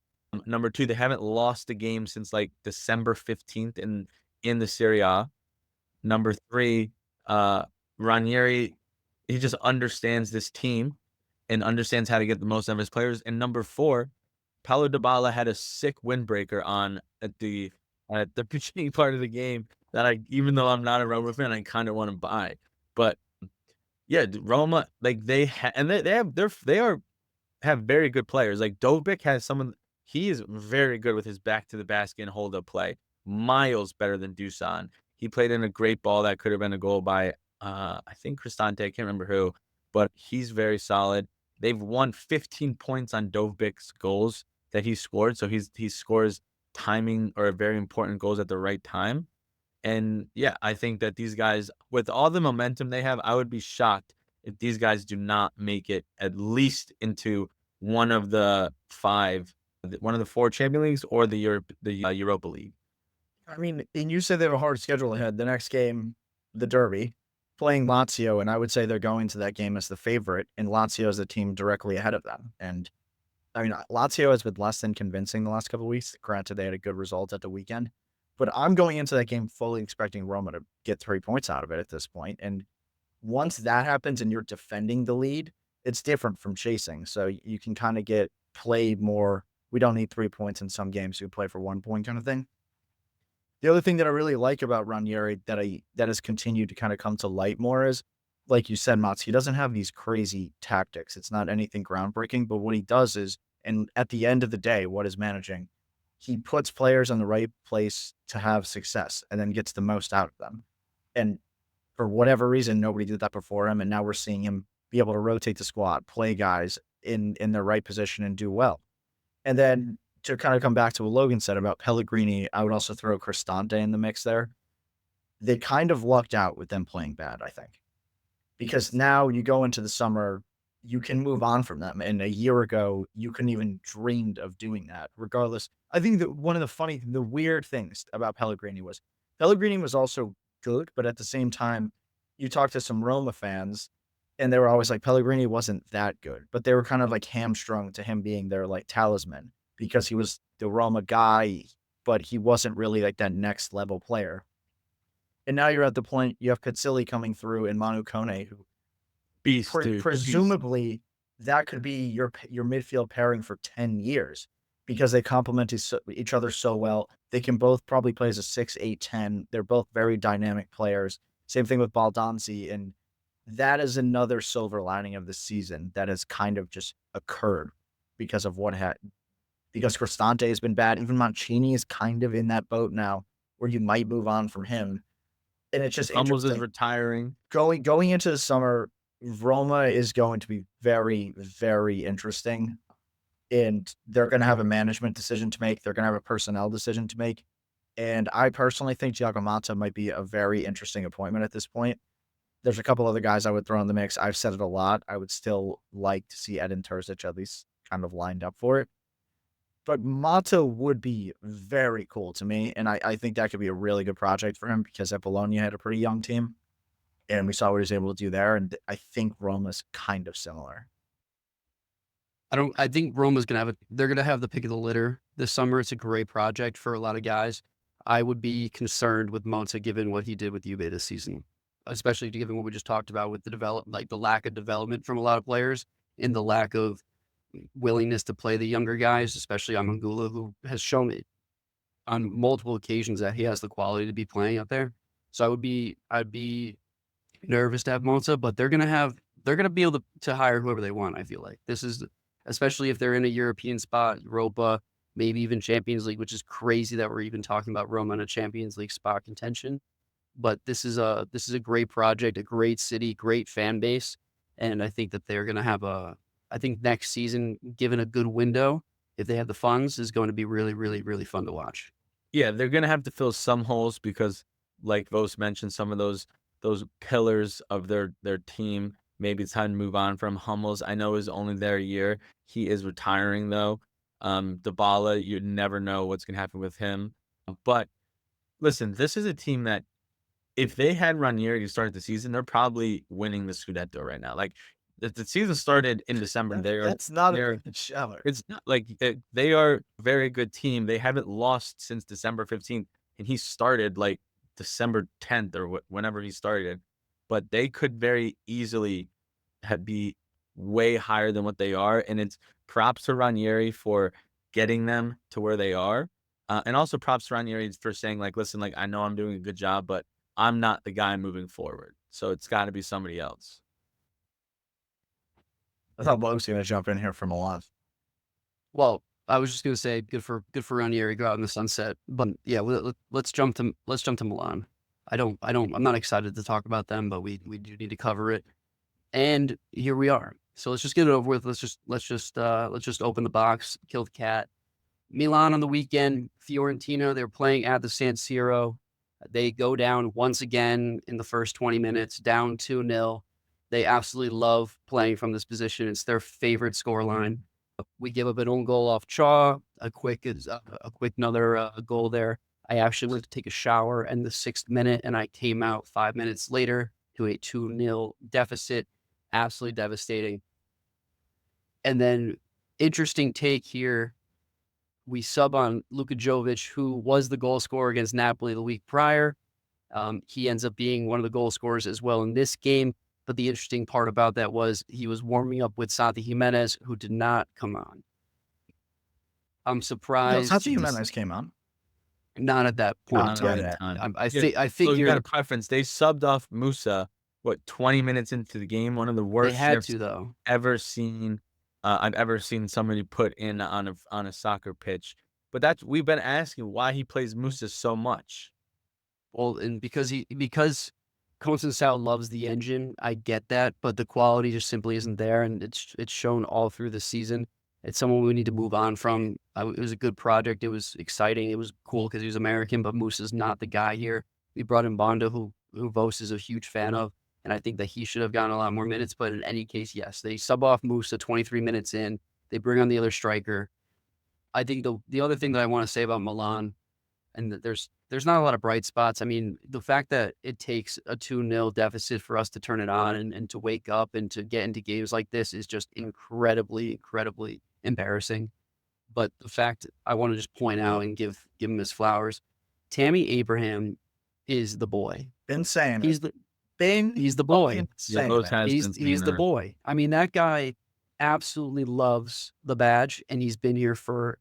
Number two, they haven't lost a game since like December 15th in the Serie A. Number three, Ranieri, he just understands this team and understands how to get the most out of his players. And number four, Paulo Dybala had a sick windbreaker on at the beginning part of the game that even though I'm not a Roma fan, I kind of want to buy. But yeah, Roma, like have very good players. Like Dovbyk has he is very good with his back to the basket and hold up play. Miles better than Dusan. He played in a great ball that could have been a goal by I think Cristante, I can't remember who, but he's very solid. They've won 15 points on Dovbyk's goals that he scored. So he scores timing or very important goals at the right time. And yeah, I think that these guys, with all the momentum they have, I would be shocked if these guys do not make it at least into one of the four Champions Leagues or the Europa League. I mean, and you said they have a hard schedule ahead. The next game, the Derby, playing Lazio, and I would say they're going to that game as the favorite, and Lazio is the team directly ahead of them. And I mean, Lazio has been less than convincing the last couple of weeks. Granted, they had a good result at the weekend, but I'm going into that game fully expecting Roma to get 3 points out of it at this point. And once that happens and you're defending the lead, it's different from chasing. So you can kind of play more. We don't need 3 points in some games. We play for 1 point kind of thing. The other thing that I really like about Ranieri that has continued to kind of come to light more is, like you said, Motts, he doesn't have these crazy tactics. It's not anything groundbreaking, but what he does is, and at the end of the day, what is managing, he puts players in the right place to have success and then gets the most out of them. And for whatever reason, nobody did that before him, and now we're seeing him be able to rotate the squad, play guys in their right position and do well. And then to kind of come back to what Logan said about Pellegrini, I would also throw Cristante in the mix there. They kind of lucked out with them playing bad, I think. Because now you go into the summer, you can move on from them. And a year ago, you couldn't even dreamed of doing that. Regardless, I think that one of the weird things about Pellegrini was also good, but at the same time, you talk to some Roma fans, and they were always like, Pellegrini wasn't that good. But they were kind of like hamstrung to him being their like talisman because he was the Roma guy, but he wasn't really like that next level player. And now you're at the point you have Pizzilli coming through and Manu Kone, who Beast, dude. presumably that could be your midfield pairing for 10 years because they complement each other so well. They can both probably play as a 6, 8, 10. They're both very dynamic players. Same thing with Baldanzi. And that is another silver lining of the season that has kind of just occurred because of because Cristante has been bad. Even Mancini is kind of in that boat now where you might move on from him. And it's just Hummels is retiring. Going into the summer, Roma is going to be very, very interesting. And they're going to have a management decision to make. They're going to have a personnel decision to make. And I personally think Thiago Motta might be a very interesting appointment at this point. There's a couple other guys I would throw in the mix. I've said it a lot. I would still like to see Edin Terzic at least kind of lined up for it. But Motta would be very cool to me, and I think that could be a really good project for him because at Bologna had a pretty young team, and we saw what he was able to do there, and I think Roma's kind of similar. I think Roma's they're gonna have the pick of the litter this summer. It's a great project for a lot of guys. I would be concerned with Monza given what he did with Juve this season, especially given what we just talked about with the lack of development from a lot of players and the lack of willingness to play the younger guys, especially Amangula, who has shown it on multiple occasions that he has the quality to be playing out there. So I'd be nervous to have Monza, but they're gonna be able to hire whoever they want. I feel like this is, especially if they're in a European spot, Europa, maybe even Champions League, which is crazy that we're even talking about Roma in a Champions League spot contention. But this is a great project, a great city, great fan base. And I think that they're going to have I think next season, given a good window, if they have the funds, is going to be really, really, really fun to watch. Yeah, they're gonna have to fill some holes because, like Vos mentioned, some of those pillars of their team. Maybe it's time to move on from Hummels. I know is only there a year. He is retiring though. Dybala, you never know what's gonna happen with him. But listen, this is a team that if they had Ranieri to start the season, they're probably winning the Scudetto right now. Like the season started in December. That's not They're a bad shower. it's not like they are a very good team. They haven't lost since December 15th, and he started like December 10th or whenever he started. But they could very easily be way higher than what they are, and it's props to Ranieri for getting them to where they are, and also props to Ranieri for saying like, "Listen, like I know I'm doing a good job, but I'm not the guy moving forward, so it's got to be somebody else." I thought Bo was going to jump in here from Milan. Well, I was just going to say good for Ranieri, go out in the sunset. But yeah, let's jump to Milan. I'm not excited to talk about them, but we do need to cover it. And here we are. So let's just get it over with. Let's just open the box, kill the cat. Milan on the weekend, Fiorentina, they're playing at the San Siro. They go down once again in the first 20 minutes, down 2-0. They absolutely love playing from this position. It's their favorite scoreline. We give up an own goal off Chaw, a quick another goal there. I actually went to take a shower in the 6th minute, and I came out 5 minutes later to a 2-0 deficit. Absolutely devastating. And then, interesting take here. We sub on Luka Jovic, who was the goal scorer against Napoli the week prior. He ends up being one of the goal scorers as well in this game. But the interesting part about that was he was warming up with Santi Jimenez, who did not come on. I'm No, surprised. Santi Jimenez came on. Not at that point. Not at that time. I So you got figure a preference. They subbed off Musa, 20 minutes into the game? One of the they worst had shifts to, though. ever seen. I've ever seen somebody put in on a soccer pitch. But we've been asking why he plays Musa so much. Well, and because Conceição loves the engine, I get that, but the quality just simply isn't there, and it's shown all through the season. It's someone we need to move on from. It was a good project. It was exciting. It was cool because he was American, but Musa's not the guy here. We brought in Bonda, who Vos is a huge fan of, and I think that he should have gotten a lot more minutes. But in any case, yes, they sub off Musa 23 minutes in. They bring on the other striker. I think the other thing that I want to say about Milan, and that there's not a lot of bright spots. I mean, the fact that it takes a 2-0 deficit for us to turn it on and to wake up and to get into games like this is just incredibly, incredibly embarrassing. But the fact I want to just point out and give him his flowers, Tammy Abraham is the boy. Been saying He's it. he's the boy. Fucking Yeah, saying Rose it. has been He's saying the that. boy. I mean, that guy absolutely loves the badge, and he's been here for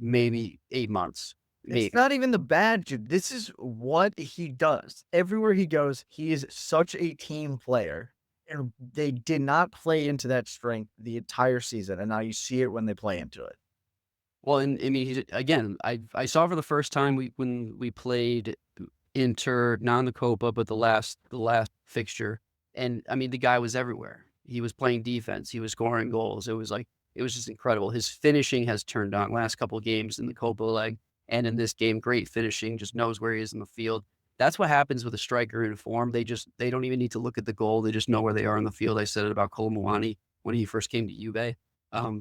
maybe 8 months. Maybe. It's not even the bad, dude. This is what he does. Everywhere he goes, he is such a team player. And they did not play into that strength the entire season. And now you see it when they play into it. Well, and I mean, again, I saw for the first time when we played Inter, not in the Copa, but the last fixture, and I mean, the guy was everywhere. He was playing defense. He was scoring goals. It was just incredible. His finishing has turned on last couple of games in the Copa leg, and in this game, great finishing. Just knows where he is in the field. That's what happens with a striker in form. They don't even need to look at the goal. They just know where they are in the field. I said it about Colomwani when he first came to Juve.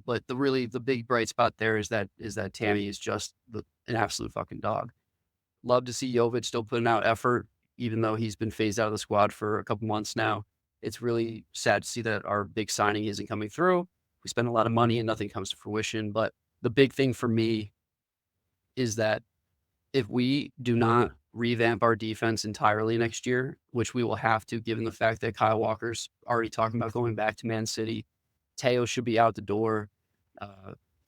But the big bright spot there is that Tammy is just an absolute fucking dog. Love to see Jovic still putting out effort, even though he's been phased out of the squad for a couple months now. It's really sad to see that our big signing isn't coming through. We spend a lot of money and nothing comes to fruition. But the big thing for me is that if we do not revamp our defense entirely next year, which we will have to, given the fact that Kyle Walker's already talking about going back to Man City, Teo should be out the door.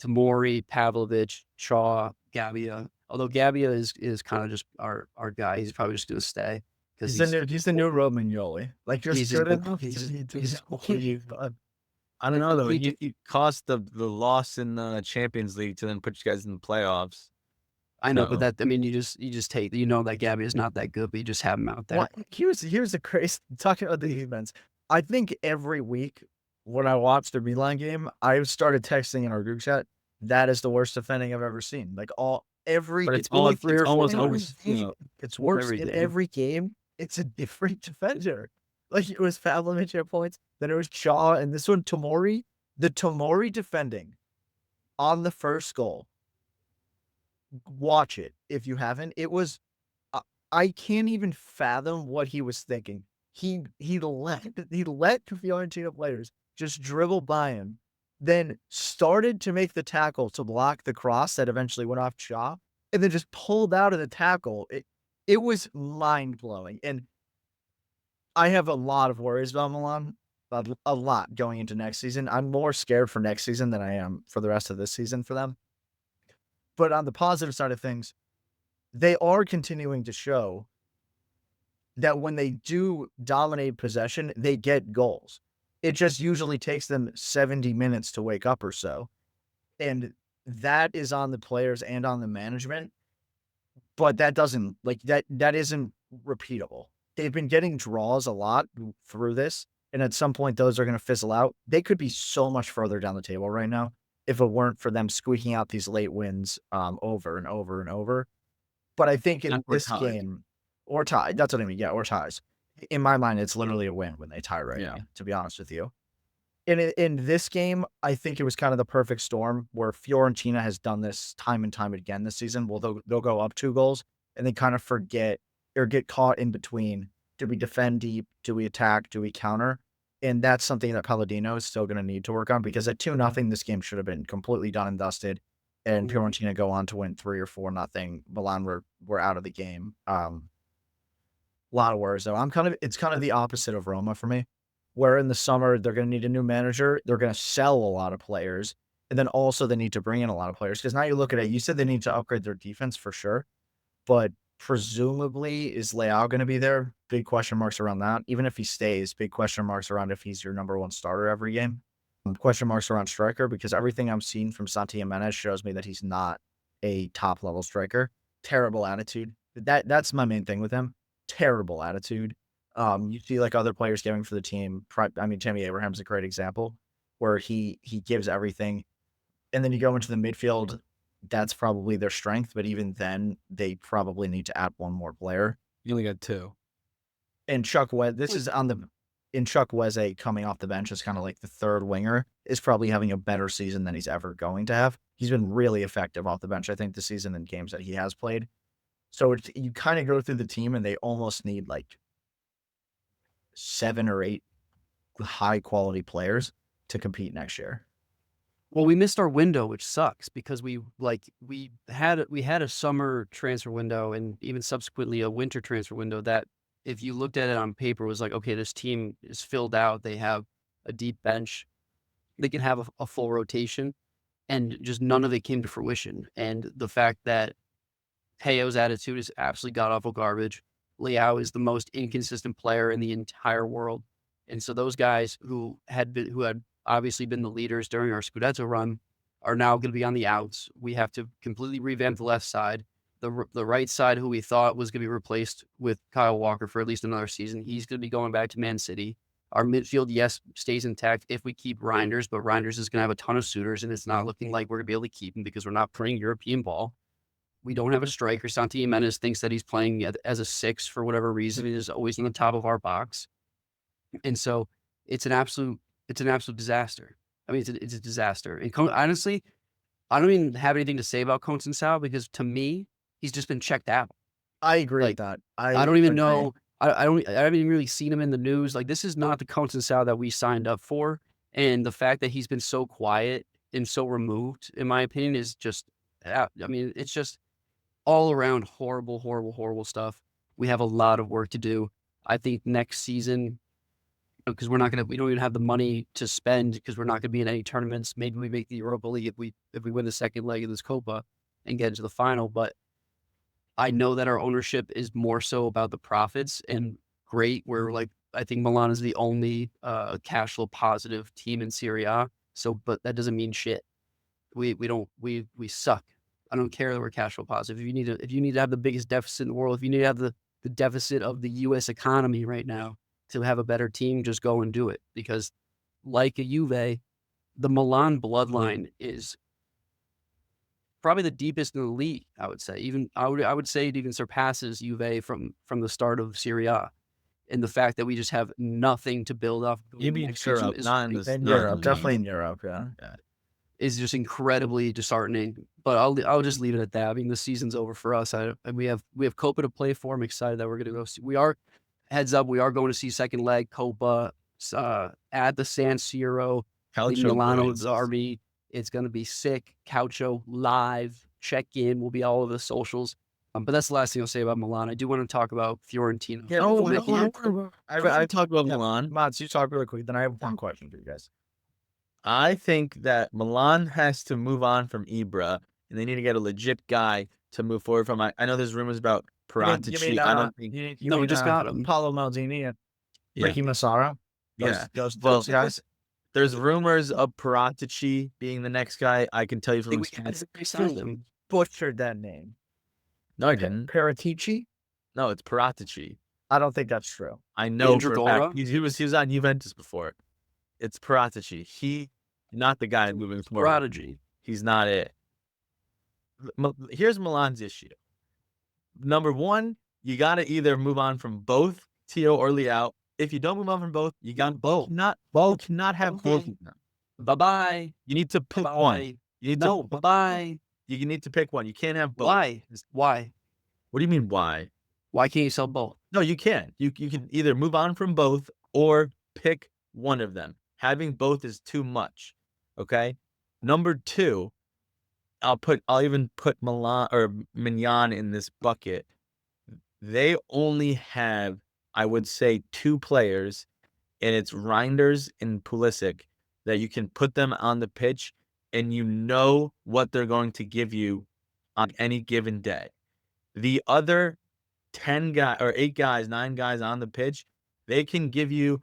Tamori, Pavlovic, Shaw, Gabbia. Although Gabbia is kind of just our guy, he's probably just going to stay because He's the new Romagnoli. Like, just he's good just- enough. I don't know though. We You cost the loss in the Champions League to then put you guys in the playoffs. I know, So- but that, I mean, you just take, that Gabbia is not that good, but you just have him out there. Here's the crazy talking about the defense. I think every week when I watch the Milan game, I've started texting in our group chat, "That is the worst defending I've ever seen." Like, every But ga it's Only 3 it's or 4 almost every always, times. game, it's worse. Every In game. every game, it's a different defender. Like, it was Pavlovic at points, then it was Shaw, and this one, Tomori. The Tomori defending on the first goal, watch it if you haven't. It was I I can't even fathom what he was thinking. He let the Fiorentina players just dribble by him, then started to make the tackle to block the cross that eventually went off Shaw, and then just pulled out of the tackle. It was mind-blowing, and I have a lot of worries about Milan, a lot going into next season. I'm more scared for next season than I am for the rest of this season for them. But on the positive side of things, they are continuing to show that when they do dominate possession, they get goals. It just usually takes them 70 minutes to wake up or so. And that is on the players and on the management, but that doesn't like that isn't repeatable. They've been getting draws a lot through this, and at some point those are going to fizzle out. They could be so much further down the table right now if it weren't for them squeaking out these late wins over and over and over. But I think in we're this tied. game or tied, that's what I mean, yeah, or ties. In my mind, it's literally a win when they tie right Yeah. now, to be honest with you. In this game, I think it was kind of the perfect storm where Fiorentina has done this time and time again this season. Well, they'll go up 2 goals and they kind of forget or get caught in between. Do we defend deep? Do we attack? Do we counter? And that's something that Palladino is still gonna need to work on because at 2-0, this game should have been completely done and dusted, and Fiorentina go on to win 3 or 4-0. Milan were out of the game. A lot of worries though. It's kind of the opposite of Roma for me, where in the summer they're going to need a new manager, they're going to sell a lot of players, and then also they need to bring in a lot of players. Because now you look at it, you said they need to upgrade their defense for sure, but presumably is Leao going to be there? Big question marks around that. Even if he stays, big question marks around if he's your number one starter every game. Question marks around striker because everything I'm seeing from Santi Jimenez shows me that he's not a top level striker. Terrible attitude. That's my main thing with him. Terrible attitude. You see like other players giving for the team. I mean, Tammy Abraham's a great example where he gives everything, and then you go into the midfield. That's probably their strength, but even then, they probably need to add one more player. You only got 2. And Chuck Wes, this is on the in Chuck Weze coming off the bench as kind of like the third winger, is probably having a better season than he's ever going to have. He's been really effective off the bench, I think, this season in games that he has played. So you kind of go through the team and they almost need like 7 or 8 high quality players to compete next year. Well, we missed our window, which sucks because we had a summer transfer window and even subsequently a winter transfer window that if you looked at it on paper was like, okay, this team is filled out. They have a deep bench. They can have a full rotation, and just none of it came to fruition. And the fact that Teo's attitude is absolutely god awful garbage. Leao is the most inconsistent player in the entire world. And so those guys who had obviously been the leaders during our Scudetto run are now going to be on the outs. We have to completely revamp the left side. The right side, who we thought was going to be replaced with Kyle Walker for at least another season, he's going to be going back to Man City. Our midfield, yes, stays intact if we keep Reinders, but Reinders is going to have a ton of suitors, and it's not looking like we're going to be able to keep him because we're not playing European ball. We don't have a striker. Santi Jimenez thinks that he's playing as a 6 for whatever reason. He is always on the top of our box. And so it's an absolute disaster. I mean, it's a disaster. And honestly, I don't even have anything to say about Conceição because to me, he's just been checked out. I agree Like, with that. I don't even know. I haven't even really seen him in the news. Like, this is not the Conceição that we signed up for. And the fact that he's been so quiet and so removed, in my opinion, is just, I mean, it's just all around horrible, horrible, horrible stuff. We have a lot of work to do. I think next season, because we don't even have the money to spend because we're not going to be in any tournaments. Maybe we make the Europa League if we win the second leg of this Copa and get into the final. But I know that our ownership is more so about the profits, and great. We're like, I think Milan is the only cash flow positive team in Serie A. So, but that doesn't mean shit. We suck. I don't care that we're cash flow positive. If you need to have the biggest deficit in the world, if you need to have the deficit of the U.S. economy right now, to have a better team, just go and do it. Because like a Juve, the Milan bloodline is probably the deepest in the league, I would say. Even I would say it even surpasses Juve from the start of Serie A. And the fact that we just have nothing to build off Maybe in Europe, not in this, In not in Europe, the definitely league. in Europe, yeah. is just incredibly disheartening. But I'll just leave it at that. I mean, the season's over for us. And we have Copa to play for. I'm excited that we're going to go see. We are, heads up, we are going to see second leg Copa at the San Siro. Calcio Milano's boys. Army. It's going to be sick. Calcio live. Check in. We'll be all over the socials. But that's the last thing I'll say about Milan. I do want to talk about Fiorentina. Yeah, I talked about Milan. Motts, you talk really quick. Then I have one question for you guys. I think that Milan has to move on from Ibra, and they need to get a legit guy to move forward from. I know there's rumors about Paratici. I don't think. We just got him. Paulo Maldini and Yeah. Ricky Massara. Yeah. Those Well, guys. there's rumors of Paratici being the next guy. I can tell you from experience. Butchered that name. No, I didn't. Paratici? No, it's Paratici. I don't think that's true. I know for a Mandragora? fact. He was on Juventus before. It's Paratici. He, not the guy moving forward. Prodigy. He's not it. Here's Milan's issue. Number one, you got to either move on from both Tio or Leao. If you don't move on from both, you got both. You cannot have both of them. Bye-bye. You need to pick one. You need No, to, bye-bye. you need to pick one. You can't have both. Why? Why? What do you mean why? Why can't you sell both? No, you can. You can either move on from both or pick one of them. Having both is too much. Okay. Number two, I'll even put Milan or Mignon in this bucket. They only have, I would say, two players, and it's Reinders and Pulisic, that you can put them on the pitch and you know what they're going to give you on any given day. The other 10 guys or 8 guys, 9 guys on the pitch, they can give you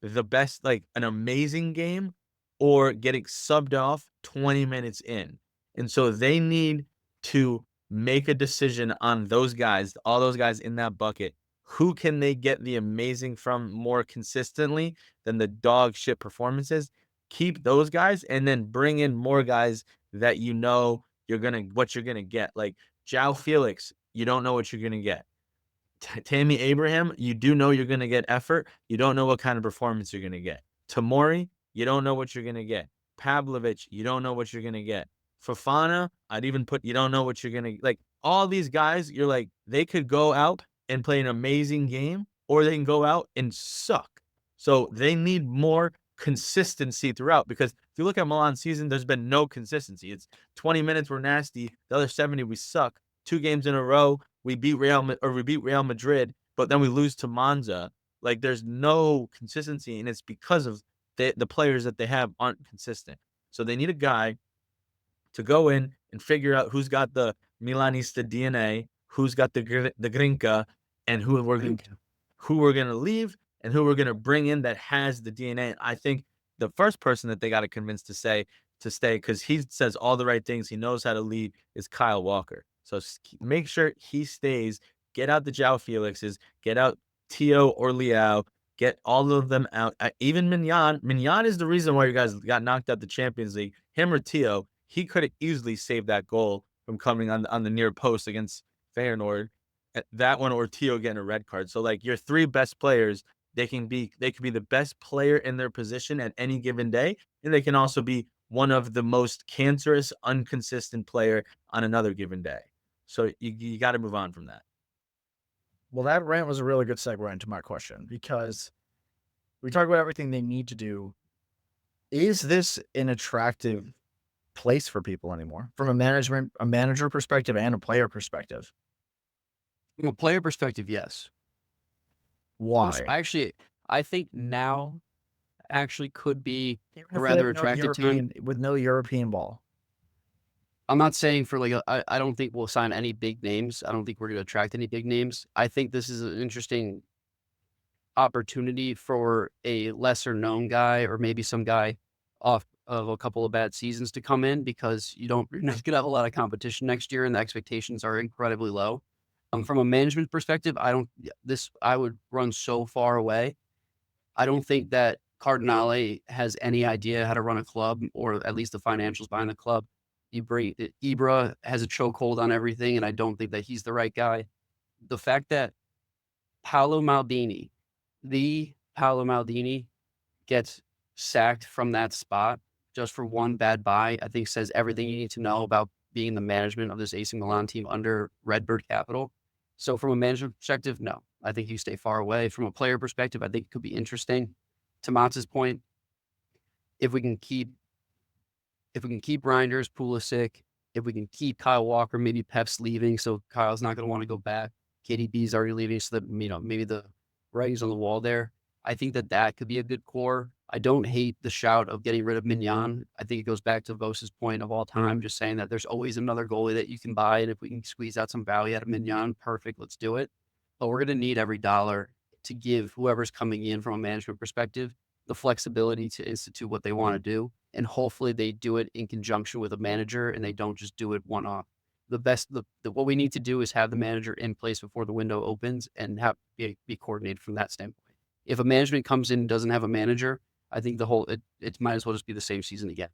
the best, like an amazing game or getting subbed off 20 minutes in. And so they need to make a decision on those guys, all those guys in that bucket. Who can they get the amazing from more consistently than the dog shit performances? Keep those guys and then bring in more guys that you know what you're gonna get. Like João Felix, you don't know what you're gonna get. Tammy Abraham, you do know you're gonna get effort. You don't know what kind of performance you're gonna get. Tamori, you don't know what you're gonna get. Pavlovic, you don't know what you're gonna get. Fofana, I'd even put you don't know what you're gonna like. All these guys, you're like, they could go out and play an amazing game, or they can go out and suck. So they need more consistency throughout, because if you look at Milan's season, there's been no consistency. It's 20 minutes we're nasty, the other 70 we suck. 2 games in a row we beat Real Madrid, but then we lose to Monza. Like there's no consistency, and it's because of the players that they have aren't consistent. So they need a guy to go in and figure out who's got the Milanista DNA, who's got the Grinka, and who we're going to leave and who we're going to bring in that has the DNA. And I think the first person that they got to convince to stay, because he says all the right things, he knows how to lead, is Kyle Walker. So make sure he stays. Get out the João Felixes, get out Tio or Leao, get all of them out. Even Mignon. Mignon is the reason why you guys got knocked out the Champions League. Him or Tio, he could have easily saved that goal from coming on the near post against Feyenoord. That one, or Tio getting a red card. So like your 3 best players, they could be the best player in their position at any given day, and they can also be one of the most cancerous, inconsistent player on another given day. So you got to move on from that. Well, that rant was a really good segue into my question, because we talk about everything they need to do. Is this an attractive place for people anymore from a manager perspective and a player perspective? From a player perspective, yes. Why? I think now actually could be a rather attractive time. With no European ball. I'm not saying for like, I don't think we'll sign any big names. I don't think we're going to attract any big names. I think this is an interesting opportunity for a lesser known guy, or maybe some guy off of a couple of bad seasons, to come in, because you're not going to have a lot of competition next year and the expectations are incredibly low. From a management perspective, I would run so far away. I don't think that Cardinale has any idea how to run a club, or at least the financials behind the club. Ibra has a chokehold on everything, and I don't think that he's the right guy. The fact that Paolo Maldini, the Paolo Maldini, gets sacked from that spot just for one bad buy, I think says everything you need to know about being the management of this AC Milan team under Redbird Capital. So from a management perspective, no, I think you stay far away. From a player perspective, I think it could be interesting. To Motz's point, if we can keep Reinders, Pulisic, if we can keep Kyle Walker, maybe Pep's leaving, so Kyle's not going to want to go back. KDB's already leaving, so that maybe the writing's on the wall there. I think that could be a good core. I don't hate the shout of getting rid of Mignon. I think it goes back to Vosa's point of all time, just saying that there's always another goalie that you can buy, and if we can squeeze out some value out of Mignon, perfect, let's do it. But we're going to need every dollar to give whoever's coming in from a management perspective the flexibility to institute what they want to do. And hopefully they do it in conjunction with a manager and they don't just do it one-off. What we need to do is have the manager in place before the window opens and be coordinated from that standpoint. If a management comes in and doesn't have a manager, I think it might as well just be the same season again.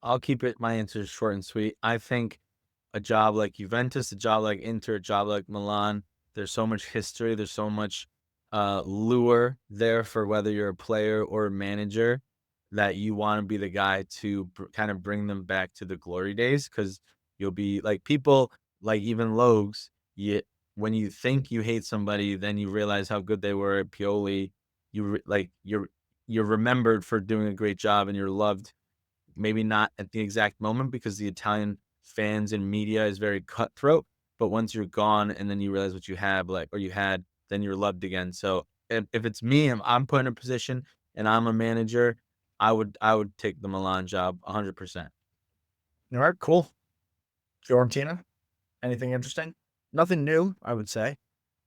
I'll keep my answer short and sweet. I think a job like Juventus, a job like Inter, a job like Milan, there's so much history, there's so much lure there for whether you're a player or a manager, that you want to be the guy to kind of bring them back to the glory days, because you'll be like people like even Logs. When you think you hate somebody, then you realize how good they were at Pioli. You're remembered for doing a great job, and you're loved. Maybe not at the exact moment, because the Italian fans and media is very cutthroat. But once you're gone, and then you realize what you have, or you had, then you're loved again. So if it's me, I'm put in a position and I'm a manager, I would take the Milan job 100%. All right, cool. Fiorentina, anything interesting? Nothing new, I would say.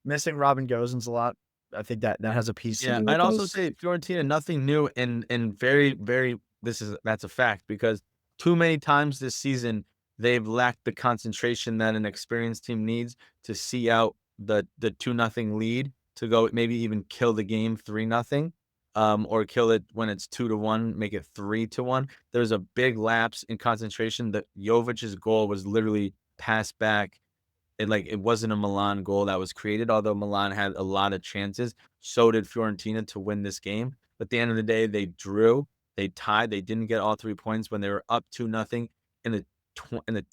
Missing Robin Gosens a lot. I think that has a piece to Yeah, do with I'd also this. say Fiorentina, nothing new, and very, very, that's a fact, because too many times this season they've lacked the concentration that an experienced team needs to see out the 2-0 lead, to go maybe even kill the game 3-0, or kill it when it's 2-1, make it 3-1. There's a big lapse in concentration. That Jovic's goal was literally passed back. It wasn't a Milan goal that was created, although Milan had a lot of chances. So did Fiorentina to win this game. But at the end of the day, they drew, they tied, they didn't get all 3 points when they were up 2-0 in the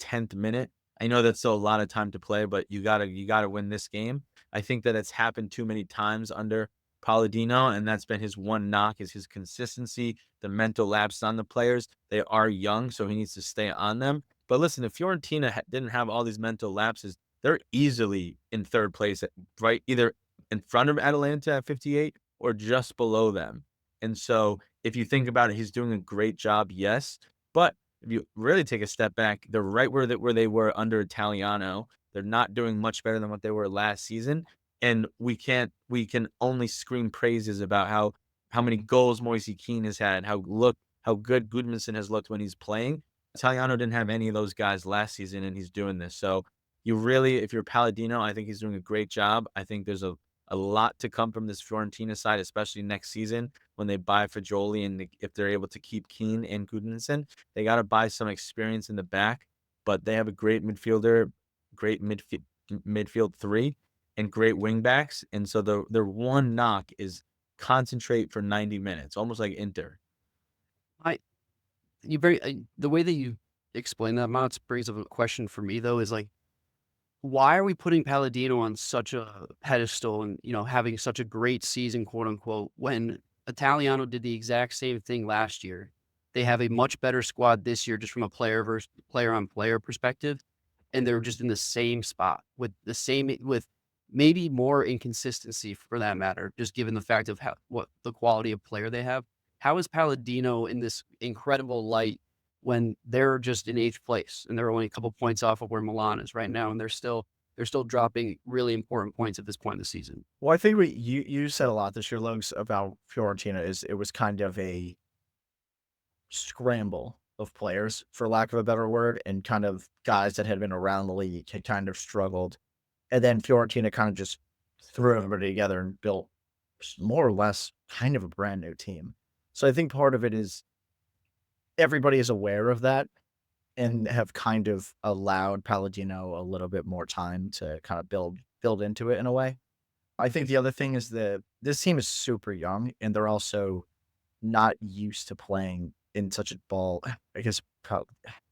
10th minute. I know that's still a lot of time to play, but you gotta win this game. I think that it's happened too many times under Palladino, and that's been his one knock, is his consistency, the mental lapse on the players. They are young, so he needs to stay on them. But listen, if Fiorentina didn't have all these mental lapses, they're easily in 3rd place, right? Either in front of Atalanta at 58 or just below them. And so if you think about it, he's doing a great job, yes. But if you really take a step back, they're right where they were under Italiano. They're not doing much better than what they were last season. And we can only scream praises about how many goals Moise Kean has had, how good Goodmanson has looked when he's playing. Italiano didn't have any of those guys last season, and he's doing this. So if you're Palladino, I think he's doing a great job. I think there's a lot to come from this Fiorentina side, especially next season when they buy Fagioli, and if they're able to keep Keane and Goodmanson, they got to buy some experience in the back. But they have a great midfielder, great midfield 3, and great wing backs. And so their one knock is concentrate for 90 minutes, almost like Inter. The way that you explain that, Motts, brings up a question for me though, is like, why are we putting Palladino on such a pedestal and, having such a great season, quote unquote, when Italiano did the exact same thing last year? They have a much better squad this year, just from a player on player perspective. And they're just in the same spot with maybe more inconsistency for that matter, just given the fact of what the quality of player they have. How is Palladino in this incredible light when they're just in 8th place and they're only a couple points off of where Milan is right now, and they're still dropping really important points at this point in the season? Well, I think you said a lot this year, Lugs, about Fiorentina. It was kind of a scramble of players, for lack of a better word, and kind of guys that had been around the league had kind of struggled. And then Fiorentina kind of just threw everybody together and built more or less kind of a brand new team. So I think part of it is everybody is aware of that and have kind of allowed Palladino a little bit more time to kind of build into it in a way. I think the other thing is that this team is super young and they're also not used to playing in such a ball. I guess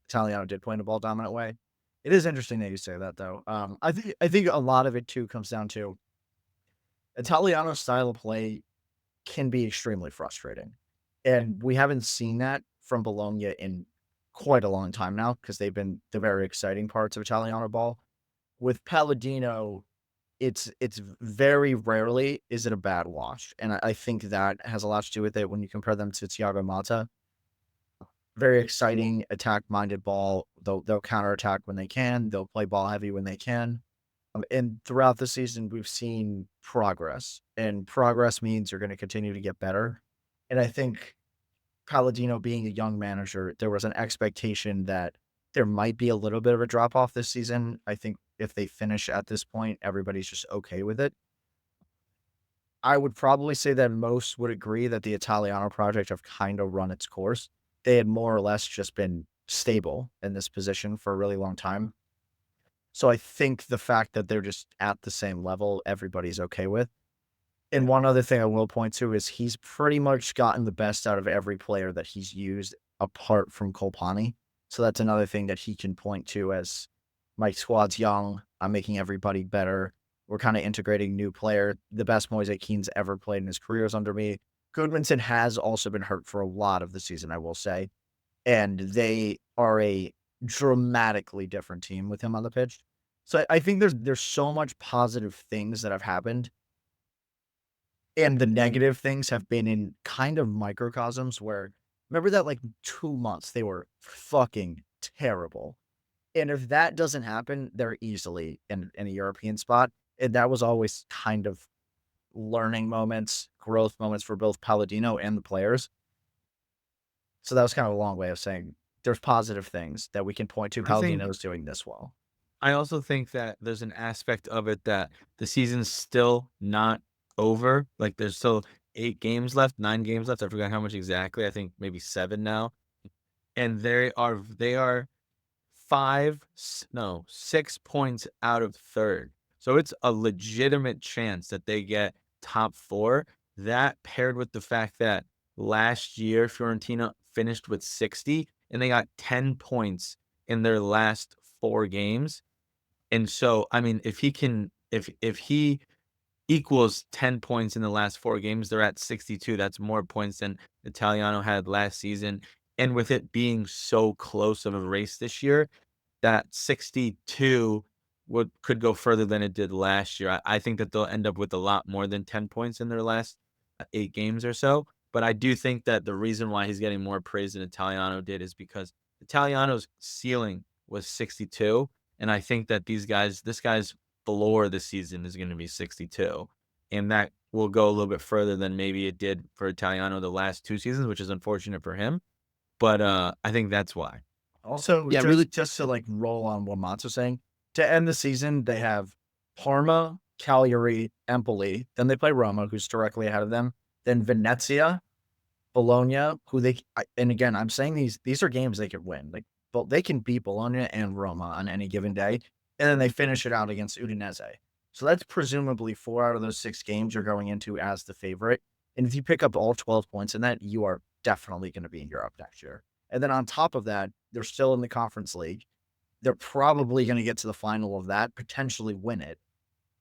Italiano did play in a ball dominant way. It is interesting that you say that though. I think a lot of it too comes down to Italiano's style of play can be extremely frustrating. And we haven't seen that from Bologna in quite a long time now because they've been the very exciting parts of Italiano ball. With Palladino, it's very rarely is it a bad wash. And I think that has a lot to do with it when you compare them to Thiago Motta. Very exciting, attack-minded ball. They'll counterattack when they can. They'll play ball heavy when they can. And throughout the season, we've seen progress, and progress means you're going to continue to get better. And I think Palladino being a young manager, there was an expectation that there might be a little bit of a drop off this season. I think if they finish at this point, everybody's just okay with it. I would probably say that most would agree that the Italiano project have kind of run its course. They had more or less just been stable in this position for a really long time. So I think the fact that they're just at the same level, everybody's okay with. And one other thing I will point to is he's pretty much gotten the best out of every player that he's used apart from Colpani. So that's another thing that he can point to as my squad's young. I'm making everybody better. We're kind of integrating new player. The best Moise Keane's ever played in his career is under me. Goodmanson has also been hurt for a lot of the season, I will say. And they are a dramatically different team with him on the pitch. So I think there's so much positive things that have happened, and the negative things have been in kind of microcosms where remember that like 2 months they were fucking terrible. And if that doesn't happen, they're easily in a European spot. And that was always kind of learning moments, growth moments for both Palladino and the players. So that was kind of a long way of saying there's positive things that we can point to. I think Palladino's doing this well. I also think that there's an aspect of it that the season's still not over. Like there's still 8 games left, 9 games left. I forgot how much exactly. I think maybe 7 now. And they are 6 points out of third. So it's a legitimate chance that they get top 4. That paired with the fact that last year Fiorentina finished with 60 and they got 10 points in their last 4 games. And so, I mean, if he equals 10 points in the last 4 games, they're at 62. That's more points than Italiano had last season. And with it being so close of a race this year, that 62 could go further than it did last year. I think that they'll end up with a lot more than 10 points in their last 8 games or so. But I do think that the reason why he's getting more praise than Italiano did is because Italiano's ceiling was 62. And I think that this guy's floor this season is going to be 62. And that will go a little bit further than maybe it did for Italiano the last 2 seasons, which is unfortunate for him. But I think that's why. Also, Yeah, just, really. just to like roll on what Mats was saying, to end the season, they have Parma, Cagliari, Empoli. Then they play Roma, who's directly ahead of them. Then Venezia, Bologna, and again, I'm saying these are games they could win. Like, but they can beat Bologna and Roma on any given day, and then they finish it out against Udinese. So that's presumably 4 out of those 6 games you're going into as the favorite. And if you pick up all 12 points in that, you are definitely going to be in Europe next year. And then on top of that, they're still in the Conference League. They're probably going to get to the final of that, potentially win it.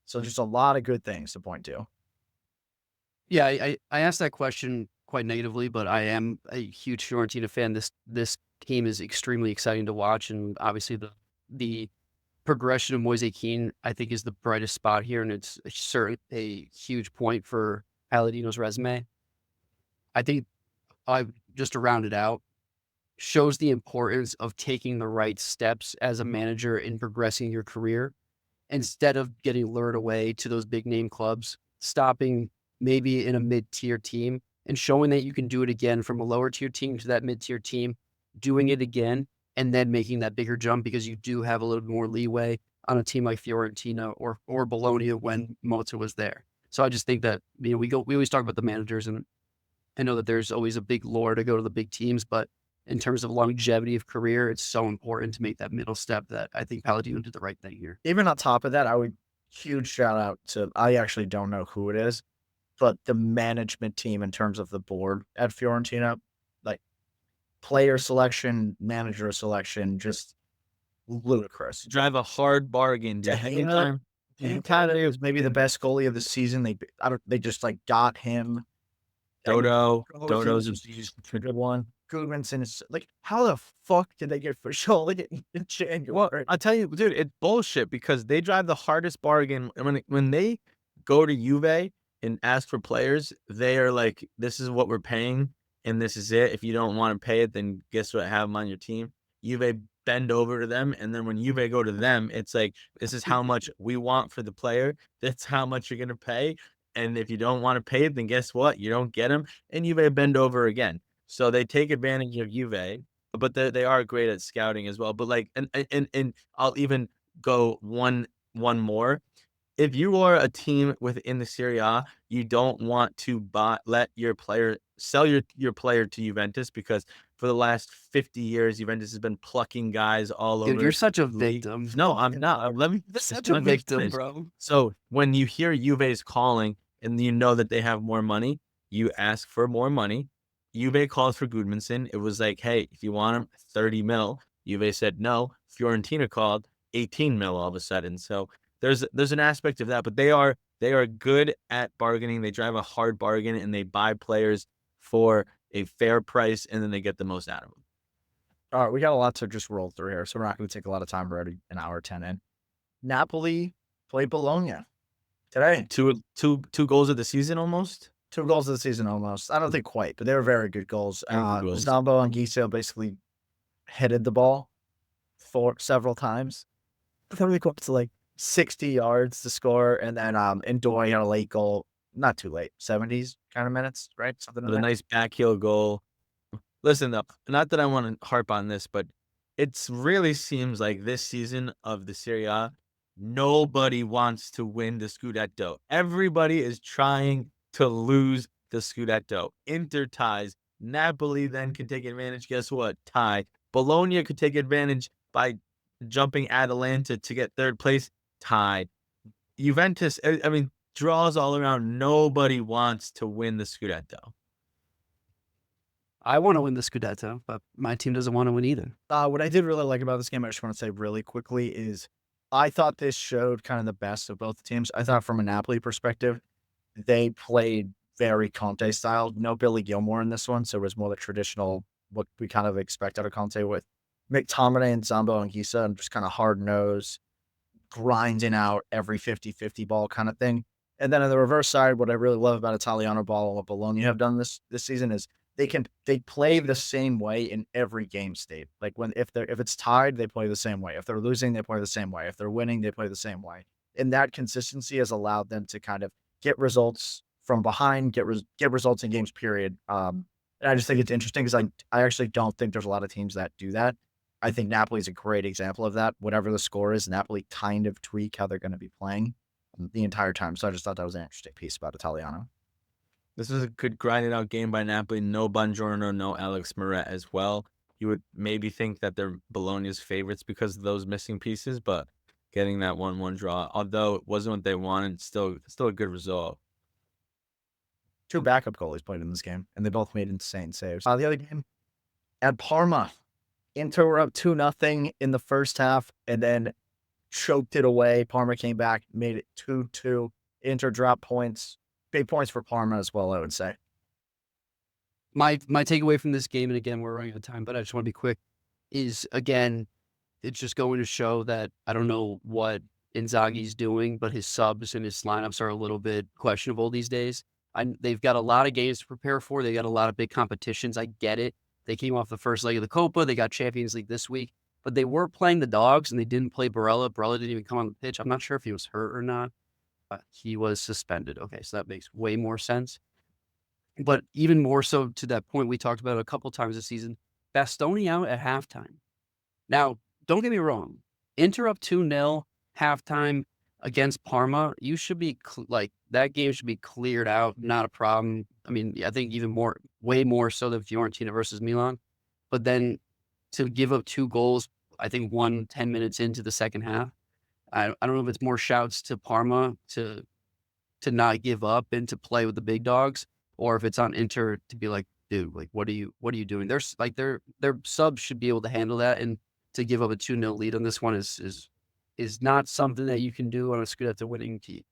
So just a lot of good things to point to. Yeah, I asked that question quite negatively, but I am a huge Fiorentina fan. This team is extremely exciting to watch, and obviously the progression of Moise Keane, I think, is the brightest spot here, and it's certainly a huge point for Palladino's resume. I think just to round it out, shows the importance of taking the right steps as a manager in progressing your career instead of getting lured away to those big name clubs, stopping maybe in a mid-tier team and showing that you can do it again from a lower tier team to that mid-tier team, doing it again, and then making that bigger jump because you do have a little more leeway on a team like Fiorentina or Bologna when Motts was there. So I just think that, we always talk about the managers, and I know that there's always a big lure to go to the big teams, but in terms of longevity of career, it's so important to make that middle step that I think Palladino did the right thing here. Even on top of that, I would huge shout out to I actually don't know who it is, but the management team in terms of the board at Fiorentina, like player selection, manager selection, just ludicrous. Drive a hard bargain, dude. Anytime He was maybe the best goalie of the season. They just like got him. Dodo's a good one. Goodmanson is like, how the fuck did they get for Scholl in January? Well, I'll tell you, dude, it's bullshit because they drive the hardest bargain. When they go to Juve and ask for players, they are like, "This is what we're paying, and this is it. If you don't want to pay it, then guess what? Have them on your team." Juve bend over to them, and then when Juve go to them, it's like, "This is how much we want for the player. That's how much you're gonna pay. And if you don't want to pay it, then guess what? You don't get them." And Juve bend over again. So they take advantage of Juve, but they are great at scouting as well. But like, and I'll even go one more. If you are a team within the Serie A, you don't want to let your player sell your player to Juventus because for the last 50 years, Juventus has been plucking guys all Dude, over. you're such a the league. victim. No, I'm not. Let me Such let a me victim, finish. bro. So when you hear Juve's calling and you know that they have more money, you ask for more money. Juve calls for Goodmanson. It was like, hey, if you want him, 30 mil. Juve said no. Fiorentina called 18 mil all of a sudden. So there's an aspect of that, but they are good at bargaining. They drive a hard bargain and they buy players for a fair price, and then they get the most out of them. All right, we got a lot to just roll through here, so we're not going to take a lot of time. We're already an hour 10 in. Napoli played Bologna today. Two goals of the season almost. 2 goals of the season almost. I don't think quite, but they were very good goals. Very good goals. Zambo and Anguissa basically headed the ball for several times. Then we go up to like 60 yards to score, and then Ndoye had a late goal. Not too late, 70s kind of minutes, right? Something With a nice backheel goal. Listen, though, not that I want to harp on this, but it really seems like this season of the Serie A, nobody wants to win the Scudetto. Everybody is trying to lose the Scudetto. Inter ties. Napoli then can take advantage. Guess what? Tie. Bologna could take advantage by jumping Atalanta to get third place. Tied. Juventus, I mean, draws all around. Nobody wants to win the Scudetto. I want to win the Scudetto, but my team doesn't want to win either. What I did really like about this game, I just want to say really quickly, is I thought this showed kind of the best of both teams. I thought from a Napoli perspective, they played very Conte style. No Billy Gilmore in this one, so it was more the traditional, what we kind of expect out of Conte with McTominay and Zambo and Anguissa, and just kind of hard nose, grinding out every 50-50 ball kind of thing. And then on the reverse side, what I really love about Italiano ball and what Bologna have done this season is they play the same way in every game state. Like if it's tied, they play the same way. If they're losing, they play the same way. If they're winning, they play the same way. And that consistency has allowed them to kind of get results from behind, get results in games, period. And I just think it's interesting because I actually don't think there's a lot of teams that do that. I think Napoli is a great example of that. Whatever the score is, Napoli kind of tweak how they're going to be playing the entire time. So I just thought that was an interesting piece about Italiano. This was a good grinded out game by Napoli. No Buongiorno, no Alex Moret as well. You would maybe think that they're Bologna's favorites because of those missing pieces, but getting that 1-1 draw, although it wasn't what they wanted, still a good result. 2 backup goalies played in this game, and they both made insane saves. The other game at Parma, Inter were up 2-0 in the first half, and then choked it away. Parma came back, made it 2-2. Inter dropped points. Big points for Parma as well, I would say. My takeaway from this game, and again, we're running out of time, but I just want to be quick, is, again, it's just going to show that I don't know what Inzaghi's doing, but his subs and his lineups are a little bit questionable these days. They've got a lot of games to prepare for. They got a lot of big competitions. I get it. They came off the first leg of the Copa. They got Champions League this week, but they were playing the Dogs, and they didn't play Barella. Barella didn't even come on the pitch. I'm not sure if he was hurt or not. He was suspended. Okay, so that makes way more sense. But even more so to that point we talked about a couple times this season, Bastoni out at halftime. Now, don't get me wrong. Inter up 2-0, halftime. against Parma, you should be like that game should be cleared out, not a problem. I mean, I think even more, way more so than Fiorentina versus Milan. But then to give up 2 goals, I think 10 minutes into the second half. I don't know if it's more shouts to Parma to not give up and to play with the big dogs, or if it's on Inter to be like, dude, like what are you doing? There's like their subs should be able to handle that, and to give up a 2-0 lead on this one is not something that you can do on a Scudetto winning team.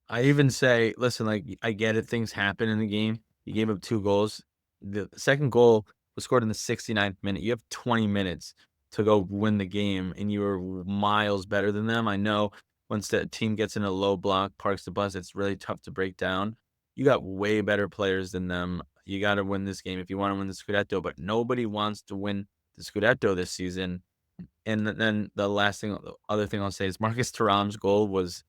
I even say, listen, like I get it, things happen in the game. You gave up 2 goals. The second goal was scored in the 69th minute. You have 20 minutes to go win the game, and you were miles better than them. I know once the team gets in a low block, parks the bus, it's really tough to break down. You got way better players than them. You got to win this game if you want to win the Scudetto, but nobody wants to win the Scudetto this season. And then the other thing I'll say is Marcus Thuram's goal was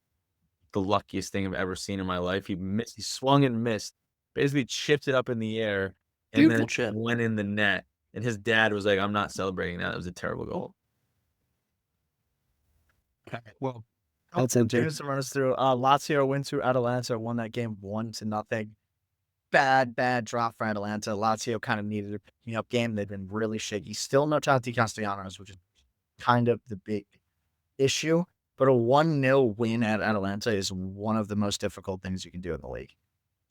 the luckiest thing I've ever seen in my life. He swung and missed, basically chipped it up in the air, and then Beautiful it chip. went in the net. And his dad was like, "I'm not celebrating that. That was a terrible goal." Well, Oh, that's empty. James to run us through. Lazio went to Atalanta, won that game 1-0. Bad drop for Atalanta. Lazio kind of needed a picking up game. They've been really shaky. Still no Tati Castellanos, which is kind of the big issue. But a 1-0 win at Atalanta is one of the most difficult things you can do in the league.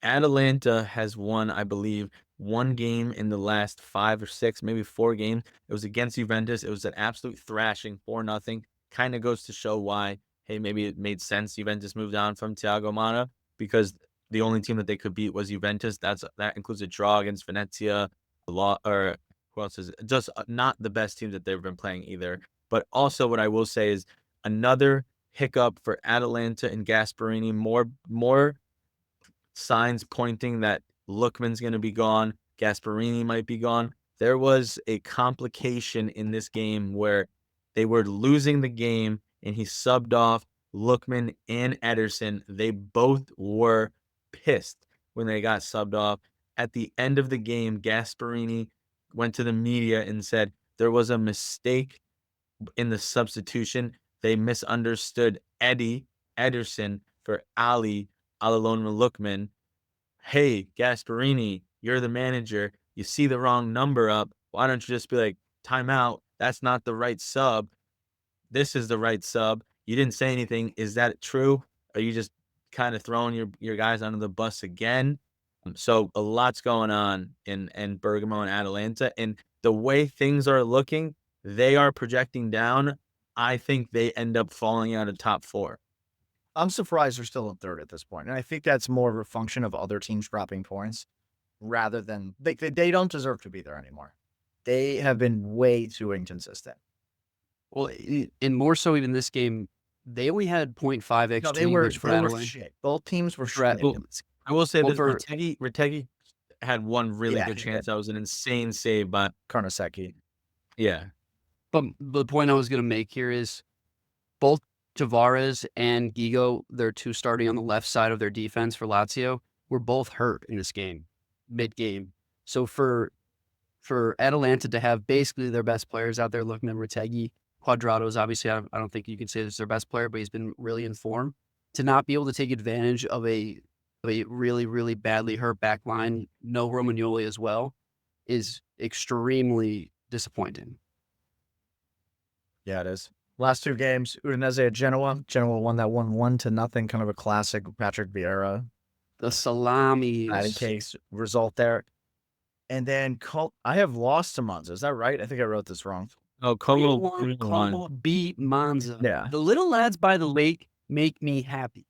Atalanta has won, I believe, 1 game in the last 5 or 6, maybe 4 games. It was against Juventus. It was an absolute thrashing, 4-0. Kind of goes to show why, hey, maybe it made sense Juventus moved on from Thiago Motta, because the only team that they could beat was Juventus. That includes a draw against Venezia, or who else is it? Just not the best team that they've been playing either. But also, what I will say is another hiccup for Atalanta and Gasperini. More signs pointing that Lookman's going to be gone. Gasperini might be gone. There was a complication in this game where they were losing the game, and he subbed off Lookman and Ederson. They both were pissed when they got subbed off. At the end of the game, Gasperini went to the media and said there was a mistake in the substitution. They misunderstood Ederson for Ali Alalon Lookman. Hey, Gasperini, you're the manager. You see the wrong number up. Why don't you just be like, timeout? That's not the right sub. This is the right sub. You didn't say anything. Is that true? Are you just kind of throwing your guys under the bus again? So a lot's going on in Bergamo and Atalanta, and the way things are looking, they are projecting down. I think they end up falling out of top 4. I'm surprised they're still in third at this point. And I think that's more of a function of other teams dropping points rather than they don't deserve to be there anymore. They have been way too inconsistent. Well, and more so even this game, they only had 0.5 No, XG, they were which for Adelaide. shit. Both teams were For Ad- shit. well, I will say Well, this: for- Retegui had one really Yeah, good he chance. That was an insane save, but Karnaseki. yeah, But the point I was going to make here is both Tavares and Gigo, their 2 starting on the left side of their defense for Lazio, were both hurt in this game, mid-game. So for Atalanta to have basically their best players out there looking at Retegui, Quadrado's obviously, I don't think you can say this is their best player, but he's been really in form. To not be able to take advantage of a really, really badly hurt back line, no Romagnoli as well, is extremely disappointing. Yeah, it is. Last 2 games, Udinese at Genoa. Genoa won that 1-0, kind of a classic Patrick Vieira The salamis. patty cakes result there. And then I have lost to Monza. Is that right? I think I wrote this wrong. oh, Como Como beat Monza. Yeah. The little lads by the lake make me happy.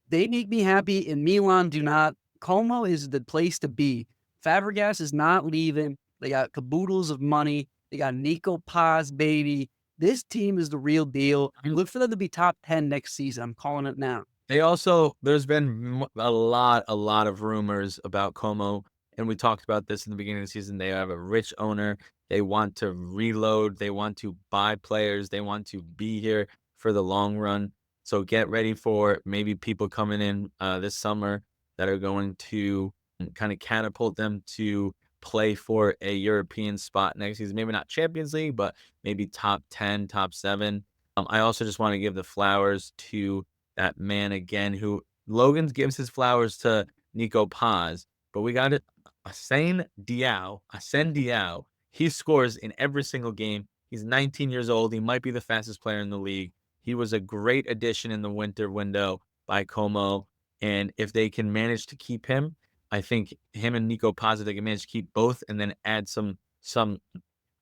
They make me happy, and Milan do not. Como is the place to be. Fabregas is not leaving. They got caboodles of money. They got Nico Paz, baby. This team is the real deal. Look for them to be top 10 next season. I'm calling it now. They also, there's been a lot of rumors about Como, and we talked about this in the beginning of the season. They have a rich owner. They want to reload. They want to buy players. They want to be here for the long run. So get ready for maybe people coming in this summer that are going to kind of catapult them to play for a European spot next season. Maybe not Champions League, but maybe top 10, top 7. I also just want to give the flowers to that man again, who Logan gives his flowers to Nico Paz, but we got it. Asane Diao, he scores in every single game. He's 19 years old. He might be the fastest player in the league. He was a great addition in the winter window by Como. And if they can manage to keep him, I think him and Nico Paz, if they can manage to keep both and then add some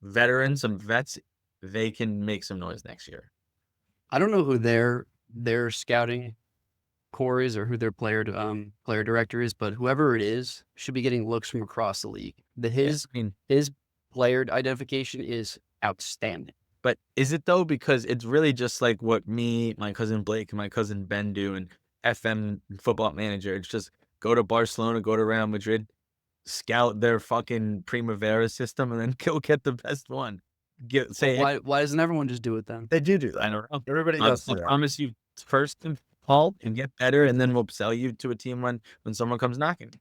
veterans, some vets, they can make some noise next year. I don't know who their scouting core is or who their player director is, but whoever it is should be getting looks from across the league. His player identification is outstanding. But is it though? Because it's really just like what me, my cousin Blake, and my cousin Ben do, and FM Football Manager. It's just go to Barcelona, go to Real Madrid, scout their fucking Primavera system, and then go get the best one. Why doesn't everyone just do it then? They do that. I don't know. Everybody does I that. promise you first and Paul and get better, and then we'll sell you to a team when someone comes knocking.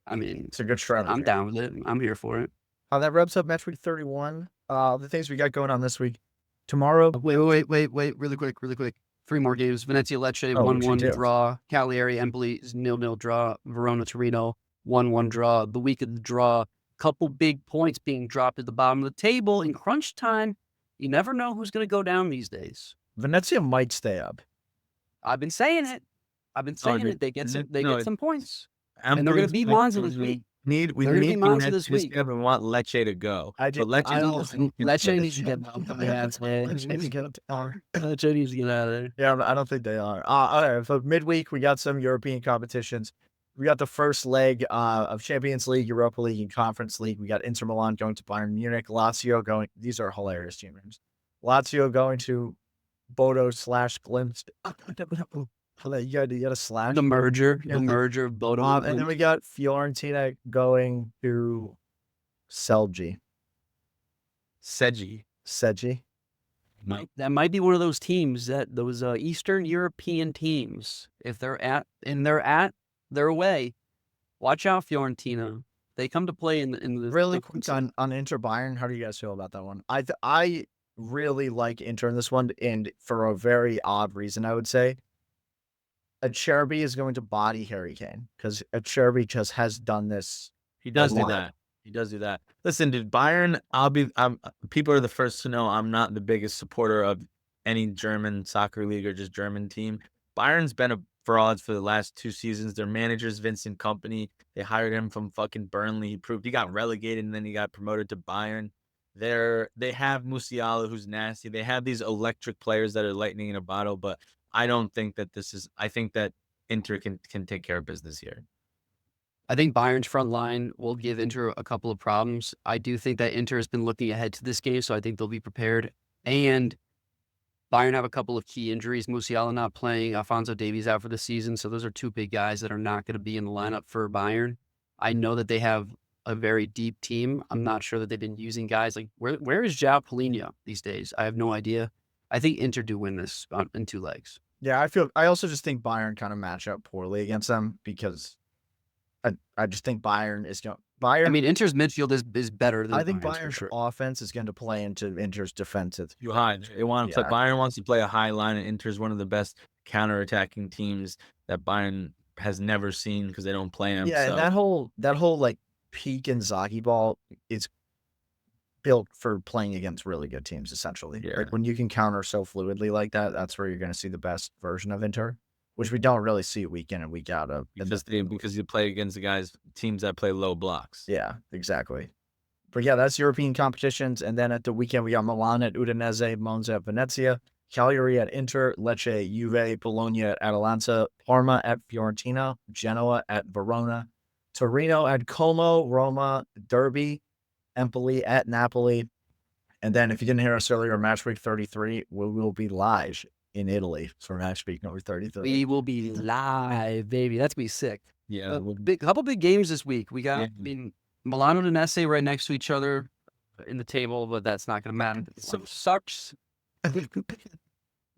I mean, It's a good strategy. I'm down with it. I'm here for it. That wraps up match week 31. The things we got going on this week. Tomorrow. Wait, really quick. 3 more games. Venezia Lecce, Oh, 1-1 draw. Cagliari Empoli, 0-0 draw. Verona Torino, 1-1 draw. The week of the draw, couple big points being dropped at the bottom of the table in crunch time. You never know who's going to go down these days. Venezia might stay up. I've been saying it. They get some points. And they're going to beat Monza this week. We need Monza this week. We want Lecce to go. Lecce needs to get out of there. Lecce needs to get out of there. Yeah, I don't think they are. All right, so midweek, we got some European competitions. We got the first leg of Champions League, Europa League, and Conference League. We got Inter Milan going to Bayern Munich. Lazio going. These are hilarious teams. Lazio going to Bodo/Glimt. You got a slash. The merger of Bodo. And then we got Fiorentina going to Celje. Seggi. That might be one of those teams those Eastern European teams. If they're away. Watch out, Fiorentina. They come to play in the really quick on Inter Bayern. How do you guys feel about that one? I really like Inter in this one, and for a very odd reason, I would say. Acerbi is going to body Harry Kane because Acerbi just has done this. He does do that. Listen, dude, Bayern, people are the first to know I'm not the biggest supporter of any German soccer league or just German team. Bayern's been a frauds for the last 2 seasons. Their manager's Vincent Kompany. They hired him from fucking Burnley. He proved he got relegated and then he got promoted to Bayern. They have Musiala, who's nasty. They have these electric players that are lightning in a bottle, but I don't think that I think that Inter can take care of business here. I think Bayern's front line will give Inter a couple of problems. I do think that Inter has been looking ahead to this game, so I think they'll be prepared. And Bayern have a couple of key injuries. Musiala not playing, Alphonso Davies out for the season, so those are 2 big guys that are not going to be in the lineup for Bayern. I know that they have a very deep team. I'm not sure that they've been using guys like where is João Palhinha these days? I have no idea. I think Inter do win this in 2 legs. Yeah, I also just think Bayern kind of match up poorly against them because I just think Bayern is going. I mean, Inter's midfield is better than I think Bayern's offense is going to play into Inter's defensive. Bayern wants to play a high line, and Inter's one of the best counterattacking teams that Bayern has never seen because they don't play them. Yeah, so. And that whole like peak Inzaghi ball is built for playing against really good teams, essentially. Yeah. Like when you can counter so fluidly like that, that's where you're going to see the best version of Inter, which we don't really see week in and week out of. Because you play against teams that play low blocks. Yeah, exactly. But yeah, that's European competitions. And then at the weekend, we got Milan at Udinese, Monza at Venezia, Cagliari at Inter, Lecce, Juve, Bologna at Atalanta, Parma at Fiorentina, Genoa at Verona, Torino at Como, Roma, Derby, Empoli at Napoli. And then if you didn't hear us earlier, match week 33, we will be live in Italy for match week number 33. We will be live, baby. That's going to be sick. Yeah. Couple big games this week. We got, Milan and Udinese right next to each other in the table, but that's not going to matter. So sucks.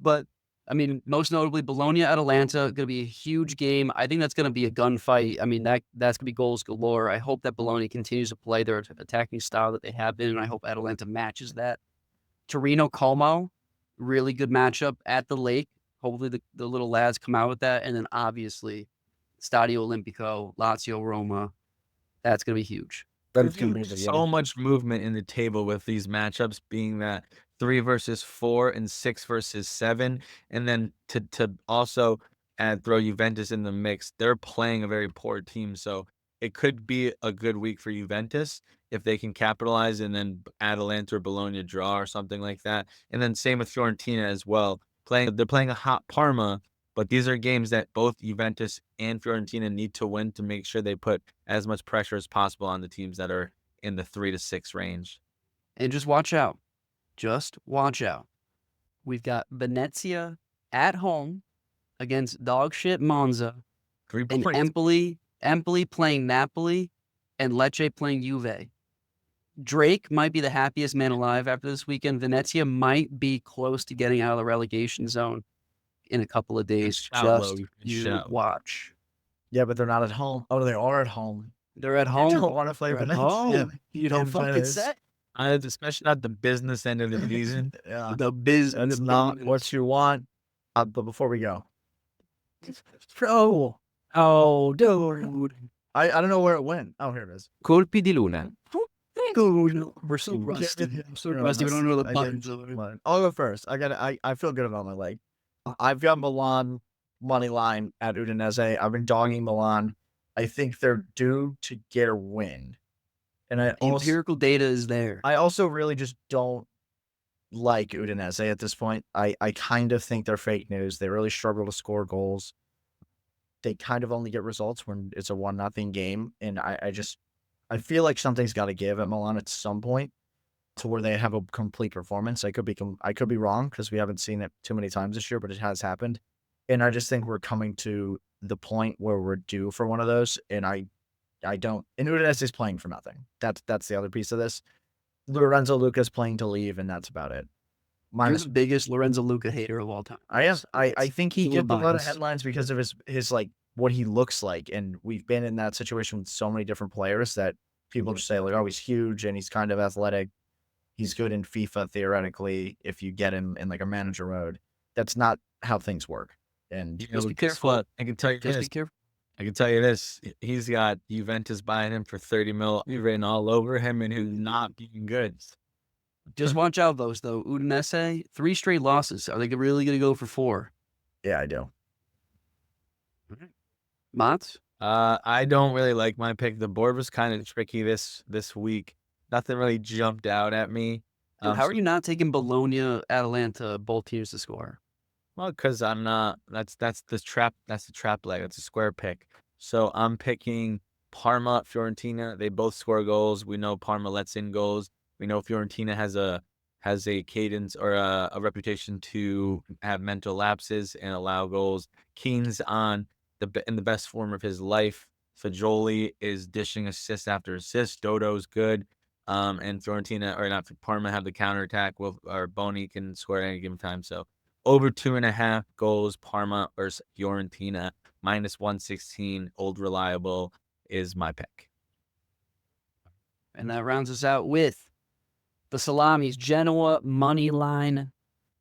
But I mean, most notably, Bologna at Atalanta, going to be a huge game. I think that's going to be a gunfight. I mean, that's going to be goals galore. I hope that Bologna continues to play their attacking style that they have been, and I hope Atalanta matches that. Torino-Como, really good matchup at the Lake. Hopefully the little lads come out with that. And then obviously Stadio Olimpico, Lazio, Roma. That's going to be huge. That's There's gonna be so much movement in the table with these matchups being that 3 versus 4 and 6 versus 7, and then to also throw Juventus in the mix. They're playing a very poor team, so it could be a good week for Juventus if they can capitalize, and then Atalanta or Bologna draw or something like that. And then same with Fiorentina as well. They're playing a hot Parma, but these are games that both Juventus and Fiorentina need to win to make sure they put as much pressure as possible on the teams that are in the 3 to 6 range. And just watch out. Just watch out. We've got Venezia at home against dog shit Monza, 3 and points. Empoli playing Napoli, and Lecce playing Juve. Drake might be the happiest man alive after this weekend. Venezia might be close to getting out of the relegation zone in a couple of days. Shout, Just Logan. you Shout. watch. Yeah, but they're not at home. Oh, they are at home. They're at You home. don't want to play They're at Venice. home. Yeah, You don't in fucking Venice. say. Especially not the business end of the season. Yeah, The biz. that's not what you want. But before we go, oh, dude, I don't know where it went. Oh, here it is. Colpi di luna. We're so rusty. I'm so rusty. We don't know the buttons. I'll go first. I feel good about my leg. I've got Milan money line at Udinese. I've been dogging Milan. I think they're due to get a win. And The empirical data is there. I also really just don't like Udinese at this point. I kind of think they're fake news. They really struggle to score goals. They kind of only get results when it's a 1-0 game. And I feel like something's got to give at Milan at some point to where they have a complete performance. I could be wrong because we haven't seen it too many times this year, but it has happened. And I just think we're coming to the point where we're due for one of those. And I don't. And Udinese is playing for nothing. That's the other piece of this. Lorenzo Luca's playing to leave, and that's about it. You're the biggest Lorenzo Luca hater of all time. I am. I think he a little gets a lot of biased. headlines because of his like what he looks like, and we've been in that situation with so many different players that people just say like, oh, he's huge and he's kind of athletic. He's good in FIFA theoretically if you get him in like a manager mode. That's not how things work. And Just be guess careful. what? I can tell you Just this. be careful. I can tell you this. He's got Juventus buying him for 30 mil written all over him, and he's not being good. Just watch out, though. Udinese, 3 straight losses. Are they really going to go for 4? yeah, I do. Motts? I don't really like my pick. The board was kind of tricky this week. Nothing really jumped out at me. How are you not taking Bologna, Atalanta, both teams to score? Well, because I'm not. That's the trap. That's the trap leg. That's a square pick. So I'm picking Parma, Fiorentina. They both score goals. We know Parma lets in goals. We know Fiorentina has a cadence or a reputation to have mental lapses and allow goals. Keane's in the best form of his life. Fagioli is dishing assist after assist. Dodo's good. And Fiorentina or not Parma have the counterattack. Or Boni can score at any given time. So over 2.5 goals. Parma versus Fiorentina -116. Old reliable is my pick. And that rounds us out with the Salamis. Genoa money line.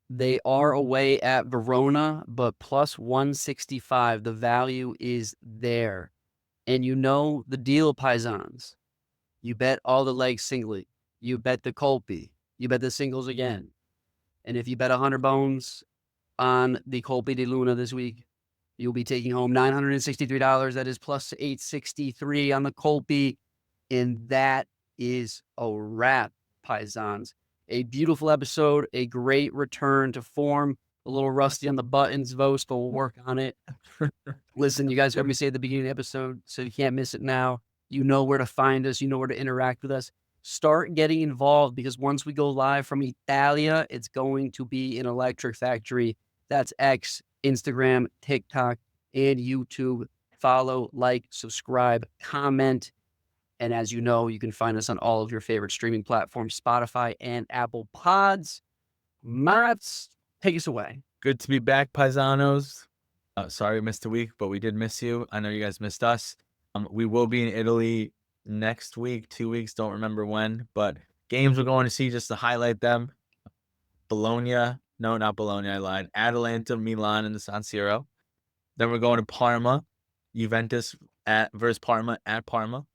They are away at Verona, but +165. The value is there. And you know the deal, Paisans. You bet all the legs singly. You bet the Colpi. You bet the singles again. And if you bet 100 bones on the Colpi di Luna this week, you'll be taking home $963. That is +863 on the Colpi. And that is a wrap, Paisans. A beautiful episode, a great return to form. A little rusty on the buttons, Vos, but we'll work on it. Listen, you guys heard me say at the beginning of the episode, so you can't miss it now. You know where to find us. You know where to interact with us. Start getting involved because once we go live from Italia, it's going to be an electric factory. That's X, Instagram, TikTok, and YouTube. Follow, like, subscribe, comment. And as you know, you can find us on all of your favorite streaming platforms, Spotify and Apple Pods. Mats, take us away. Good to be back, Paisanos. Sorry we missed a week, but we did miss you. I know you guys missed us. We will be in Italy next week, 2 weeks, don't remember when, but games we're going to see just to highlight them. Bologna, No, not Bologna. I lied. Atalanta, Milan, and the San Siro. Then we're going to Parma, Juventus versus Parma at Parma.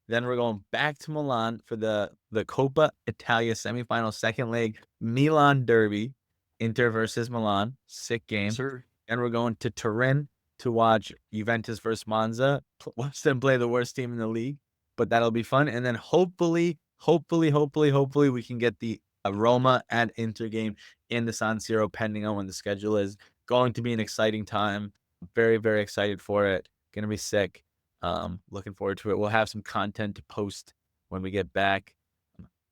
Then we're going back to Milan for the Coppa Italia semifinal second leg, Milan Derby, Inter versus Milan, sick game. Sir. And we're going to Turin to watch Juventus versus Monza. Watch them play the worst team in the league, but that'll be fun. And then hopefully, we can get the Roma and Inter game in the San Siro, pending on when the schedule is. Going to be an exciting time. Very, very excited for it. Gonna be sick. Looking forward to it. We'll have some content to post when we get back.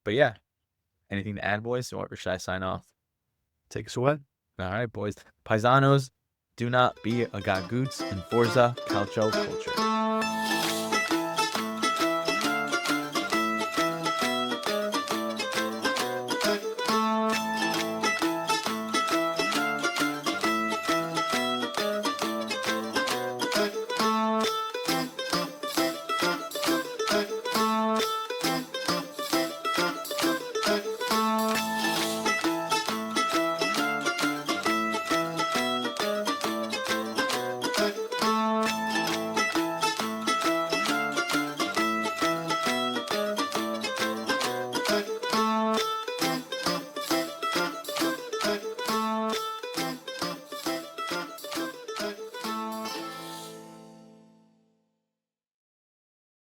But yeah, anything to add, boys, or should I sign off? Take us away. All right, boys. Paisanos, do not be a gagoots, and Forza Calcio Culture.